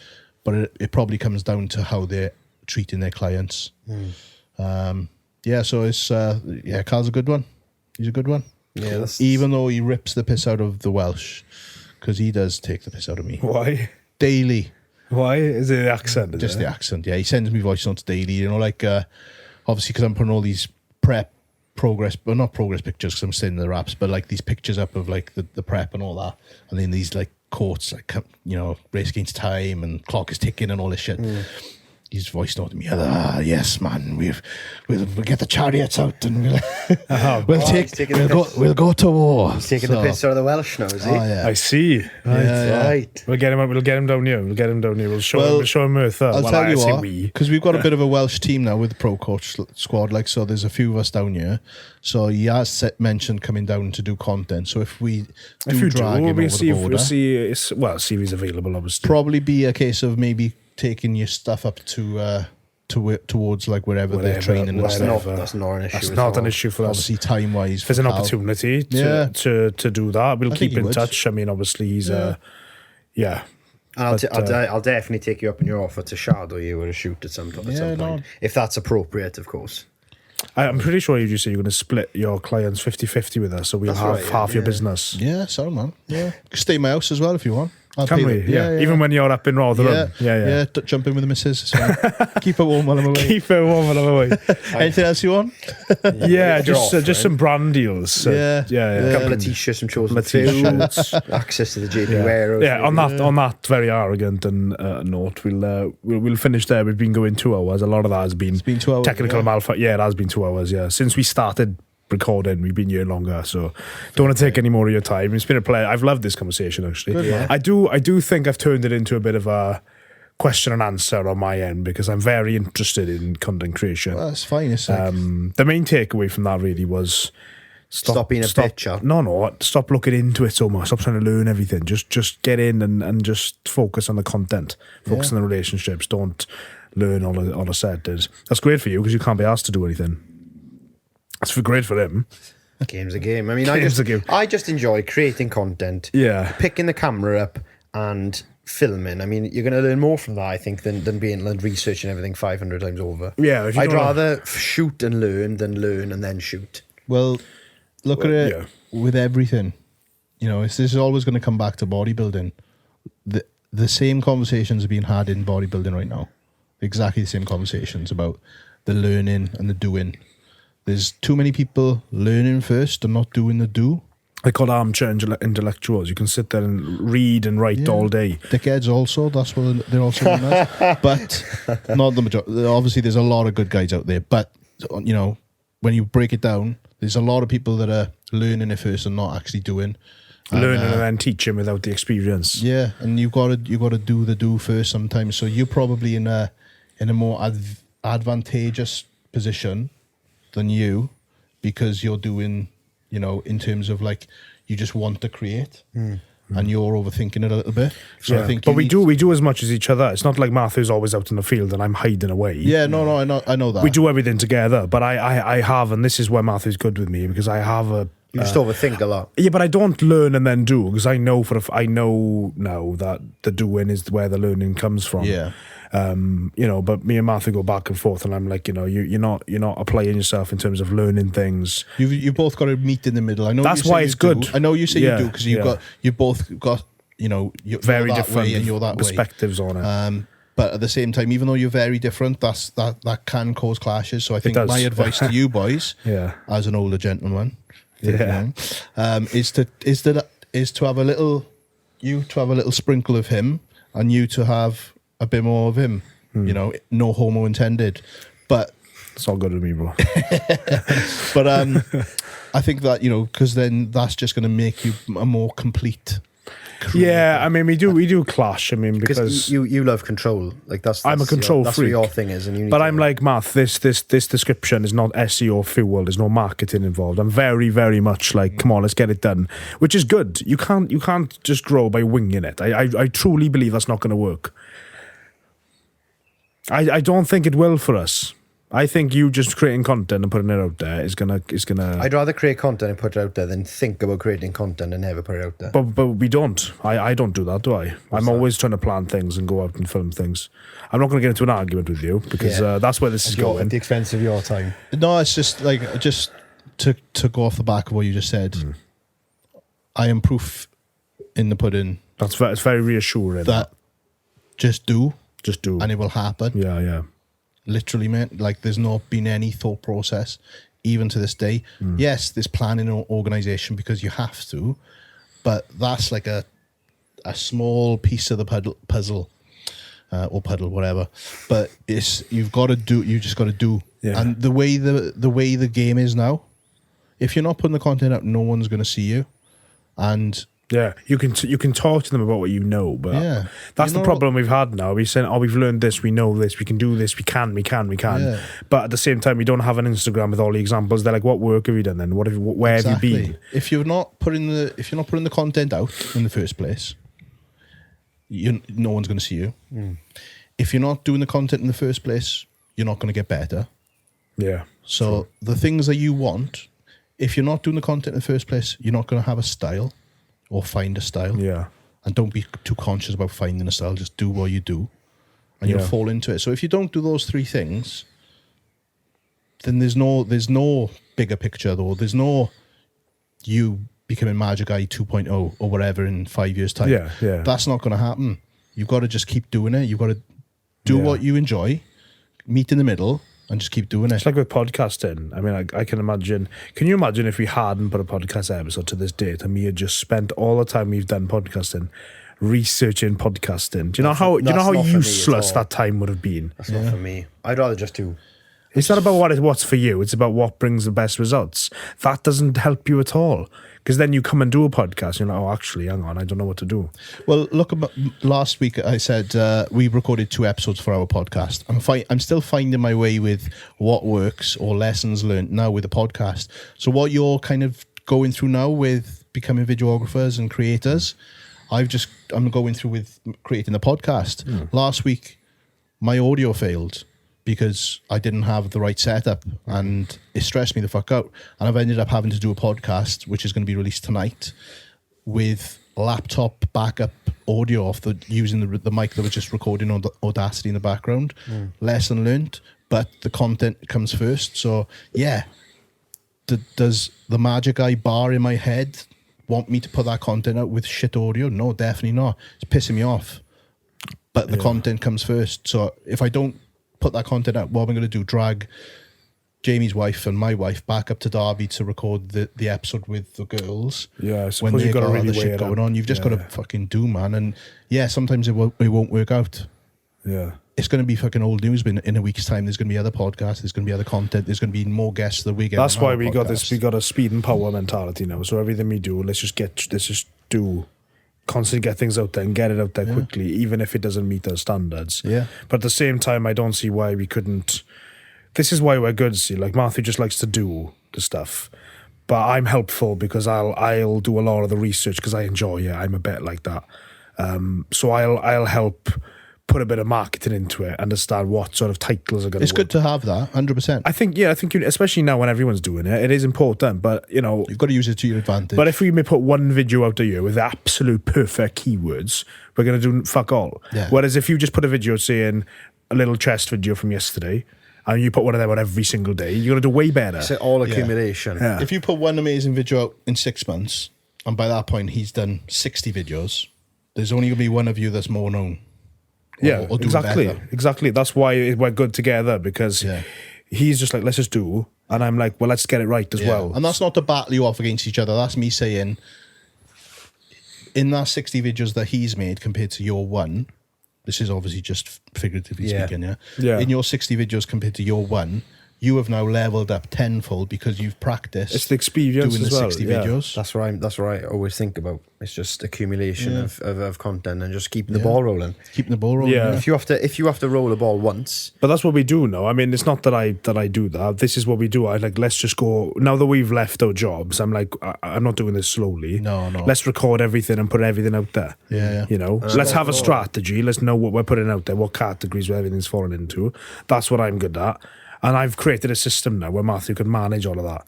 but it probably comes down to how they're treating their clients. Yeah, so it's Carl's a good one. He's a good one. Yeah, even though he rips the piss out of the Welsh, because he does take the piss out of me why? daily. Why is it the accent? Just the accent. Yeah, he sends me voice notes daily. You know, like obviously because I'm putting all these not progress pictures because I'm staying in the raps, but like these pictures up of like the prep and all that, and then these like quotes like, you know, race against time and clock is ticking and all this shit. He's voice noting me, yes, man, we'll get the chariots out and we'll go to war. He's taking the piss out of the Welsh now, is he? Oh, yeah. I see. Right. We'll get him down here. We'll show him Merthyr. I'll tell you what, we. because we've got a bit of a Welsh team now with the pro coach squad. Like, so there's a few of us down here. So he has mentioned coming down to do content. So if we drag him over the border, see if he's available. Obviously, probably be a case of maybe taking your stuff up towards like wherever they're training. That's not an issue. That's not an issue for us. Obviously, time wise, if there's an opportunity to do that, we'll keep in touch. I mean, obviously, he's I'll definitely take you up on your offer to shadow you at a shoot at some point, if that's appropriate, of course. I'm pretty sure you just say you're going to split your clients 50-50 with us, so we'll have half your business. Yeah, so man. Yeah, stay in my house as well if you want. Can we? Yeah. Even when you're up in Rotherham. Yeah. Jump in with the missus. Keep her warm while I'm away. Anything else you want? Yeah, just some brand deals. A couple of t-shirts from Chosen Few. Access to the JP warehouse. Yeah, on that very arrogant note, we'll finish there. We've been going 2 hours. A lot of that has been 2 hours, technical malfunction. Yeah, it has been 2 hours. Yeah, since we started recording, we've been here longer, so don't want to take any more of your time. It's been a pleasure. I've loved this conversation, actually. I do think I've turned it into a bit of a question and answer on my end, because I'm very interested in content creation. Well, that's fine. It's the main takeaway from that really was stop being a bitch. No, stop looking into it so much. Stop trying to learn everything. Just get in and just focus on the content. Focus on the relationships. Don't learn all the set. That's great for you because you can't be asked to do anything. That's great for him. Game's a game. I mean, I just enjoy creating content. Yeah. Picking the camera up and filming. I mean, you're going to learn more from that, I think, than being researching everything 500 times over. Yeah. I'd rather shoot and learn than learn and then shoot. Well, look at it with everything. You know, this is always going to come back to bodybuilding. The same conversations are being had in bodybuilding right now. Exactly the same conversations about the learning and the doing. There's too many people learning first and not doing the do. I call armchair intellectuals. You can sit there and read and write all day. Dickheads also, that's what they're also known as. But not the majority. Obviously, there's a lot of good guys out there. But, you know, when you break it down, there's a lot of people that are learning it first and not actually doing. Learning and then teaching without the experience. Yeah, and you got to do the do first sometimes. So you're probably in a more advantageous position than you, because you're doing, you know, in terms of like you just want to create and you're overthinking it a little bit. So I think, but we do as much as each other. It's not like Merthyr's always out in the field and I'm hiding away. Yeah, no, I know that we do everything together. But I have, and this is where Merthyr's good with me, because I have a. You just overthink a lot. Yeah, but I don't learn and then do, because I know now that the doing is where the learning comes from. Yeah. You know, but me and Merthyr go back and forth, and I'm like, you know, you're not applying yourself in terms of learning things. You've both got to meet in the middle. I know that's why it's good. I know you say you do, because you both got, you know, you're very that different way and you're that perspectives way. on it. But at the same time, even though you're very different, that can cause clashes. So I think my advice to you boys, as an older gentleman, is to have a little sprinkle of him, and you to have a bit more of him. You know, no homo intended. But it's all good with me, bro. But I think that, you know, because then that's just going to make you a more complete creator. Yeah, I mean, we do clash. I mean, because you love control. Like that's I'm a control freak. That's what your thing is, and you. Need but I'm like, Matt, this description is not SEO fuel. There's no marketing involved. I'm very, very much like, come on, let's get it done, which is good. You can't just grow by winging it. I truly believe that's not going to work. I don't think it will for us. I think you just creating content and putting it out there is gonna. I'd rather create content and put it out there than think about creating content and never put it out there. But we don't. I don't do that, do I? I'm always trying to plan things and go out and film things. I'm not going to get into an argument with you, because that's where this is going. At the expense of your time. No, it's just like, just to go off the back of what you just said. I am proof in the pudding. It's very reassuring. That just do, and it will happen. Yeah. Literally, man. Like, there's not been any thought process, even to this day. Yes, there's planning or organisation, because you have to, but that's like a small piece of the puzzle, or puddle, whatever. But you've got to do. You just got to do. Yeah. And the way the game is now, if you're not putting the content out, no one's going to see you, and. Yeah, you can talk to them about what you know, but that's the problem we've had now. We're saying, we've learned this, we know this, we can do this, we can. Yeah. But at the same time, we don't have an Instagram with all the examples. They're like, what work have you done then? Where have you been? If you're not putting the content out in the first place, no one's going to see you. If you're not doing the content in the first place, you're not going to get better. Yeah. So the things that you want, if you're not doing the content in the first place, you're not going to have a style. Or find a style. Yeah. And don't be too conscious about finding a style. Just do what you do, and you'll fall into it. So if you don't do those three things, then there's no bigger picture, though. There's no you becoming Magic Eye 2.0 or whatever in 5 years' time. Yeah. That's not going to happen. You've got to just keep doing it. You've got to do what you enjoy, meet in the middle, and just keep doing it. It's like with podcasting. I mean, I can imagine. Can you imagine if we hadn't put a podcast episode to this date and we had just spent all the time we've done podcasting researching podcasting? Do you know how useless that time would have been? That's not for me. I'd rather just do. It's not about what's for you. It's about what brings the best results. That doesn't help you at all. Because then you come and do a podcast, you're like, oh, actually, hang on, I don't know what to do. Well, look, last week I said we recorded 2 episodes for our podcast. I'm still finding my way with what works or lessons learned now with the podcast. So what you're kind of going through now with becoming videographers and creators, I'm going through with creating the podcast. Last week, my audio failed because I didn't have the right setup, and it stressed me the fuck out. And I've ended up having to do a podcast, which is going to be released tonight, with laptop backup audio using the mic that was just recording on the Audacity in the background. Lesson learned, but the content comes first. So yeah, does the Magic Eye bar in my head want me to put that content out with shit audio? No, definitely not. It's pissing me off. But the content comes first. So if I don't put that content out, what am I going to do? Drag Jamie's wife and my wife back up to Derby to record the episode with the girls. Yeah, I suppose when you've they've got to got really other weigh shit it going up. on. You've just got to fucking do, man. And yeah, sometimes it won't work out. Yeah. It's going to be fucking old news, but in a week's time, there's going to be other podcasts, there's going to be other content, there's going to be more guests that we get. That's on why our we got this. podcast. We got a speed and power mentality now. So everything we do, let's just do, constantly get things out there and get it out there quickly, even if it doesn't meet our standards. Yeah. But at the same time, I don't see why we couldn't. This is why we're good. See, like Merthyr just likes to do the stuff, but I'm helpful because I'll do a lot of the research because I enjoy it. I'm a bit like that. So I'll help put a bit of marketing into it, understand what sort of titles are going to. It's good to have that, 100%. I think especially now when everyone's doing it, it is important. But You've got to use it to your advantage. but if we may put one video out a year with absolute perfect keywords, we're going to do fuck all. Yeah. Whereas if you just put a video saying a little chest video from yesterday, and you put one of them on every single day, you're going to do way better. It's all accumulation. Yeah. If you put one amazing video out in 6 months, and by that point he's done 60 videos, there's only going to be one of you that's more known. Yeah, or doing exactly. better. Exactly. That's why we're good together, because he's just like, let's just do. And I'm like, well, let's get it right as well. And that's not to battle you off against each other. That's me saying, in that 60 videos that he's made compared to your one, this is obviously just figuratively speaking, Yeah. In your 60 videos compared to your one, you have now leveled up tenfold because you've practiced. It's the experience doing as the well, 60 yeah. videos. That's right. I always think about. It's just accumulation of content and just keeping the ball rolling. Keeping the ball rolling. Yeah. If you have to roll a ball once, But that's what we do now. I mean, it's not that I do that. This is what we do. I like, let's just go. Now that we've left our jobs, I'm like, I'm not doing this slowly. No. Let's record everything and put everything out there. Yeah. You know, let's have a strategy. Let's know what we're putting out there, what categories where everything's falling into. That's what I'm good at. And I've created a system now where Merthyr can manage all of that.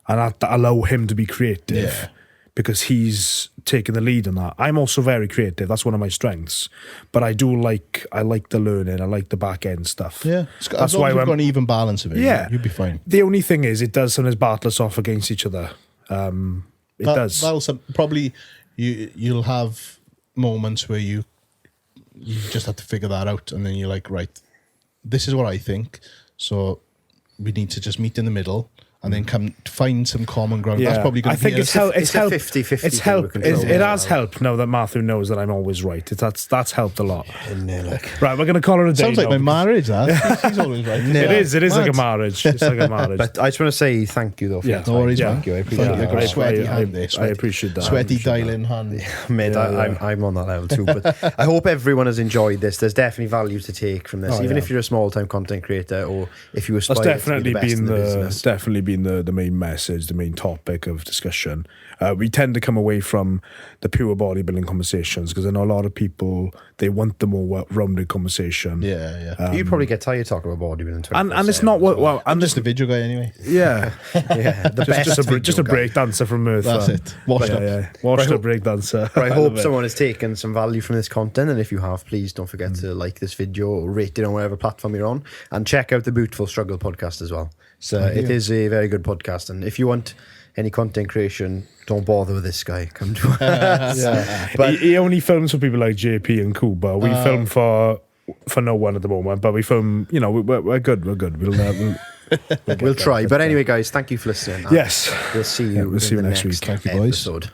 And I allow him to be creative because he's taking the lead on that. I'm also very creative. That's one of my strengths. But I like the learning. I like the back end stuff. Yeah. That's why you've got an even balance of it. Yeah. You'll be fine. The only thing is, it does sometimes battle us off against each other. It does. That'll probably, you'll have moments where you just have to figure that out. And then you're like, right, this is what I think. So we need to just meet in the middle and then come find some common ground. That's probably going to be it's helped. it's a 50-50 It's helped. thing we control. It has helped now that Merthyr knows that I'm always right. That's helped a lot. in there, like. Right, we're going to call it a day. Sounds like now my because- marriage, that. She's always right. It is like a marriage. It's like a marriage. But I just want to say thank you though. For Yeah. your time. No worries, Yeah. man. Thank you. I Thank appreciate you. I've got it. a sweaty I- hand there. I appreciate that. Sweaty I appreciate that. dialing hand. Mate, Yeah. I'm on that level too. But I hope everyone has enjoyed this. There's definitely value to take from this, even if you're a small time content creator or if you aspire That's definitely to be the best in the business. definitely been the main message, the main topic of discussion. We tend to come away from the pure bodybuilding conversations because I know a lot of people, they want the more rounded conversation. Yeah. You probably get tired talking about bodybuilding. And it's not what well. I'm And just this, a video guy anyway. yeah, yeah, the best just a video break dancer from Merthyr. That's it. Washed up. Washed Right, up break dancer. But I hope someone has taken some value from this content, and if you have, please don't forget to like this video or rate it on whatever platform you're on, and check out the Beautiful Struggle podcast as well. So it is a very good podcast, and if you want any content creation, don't bother with this guy. Come to us. But he only films for people like JP and Kuba. We film for no one at the moment, but we film. You know, we're good. We're good. We'll try. But anyway, guys, thank you for listening. Yes. We'll see you. We'll see in you the next week. Thank you, boys. episode.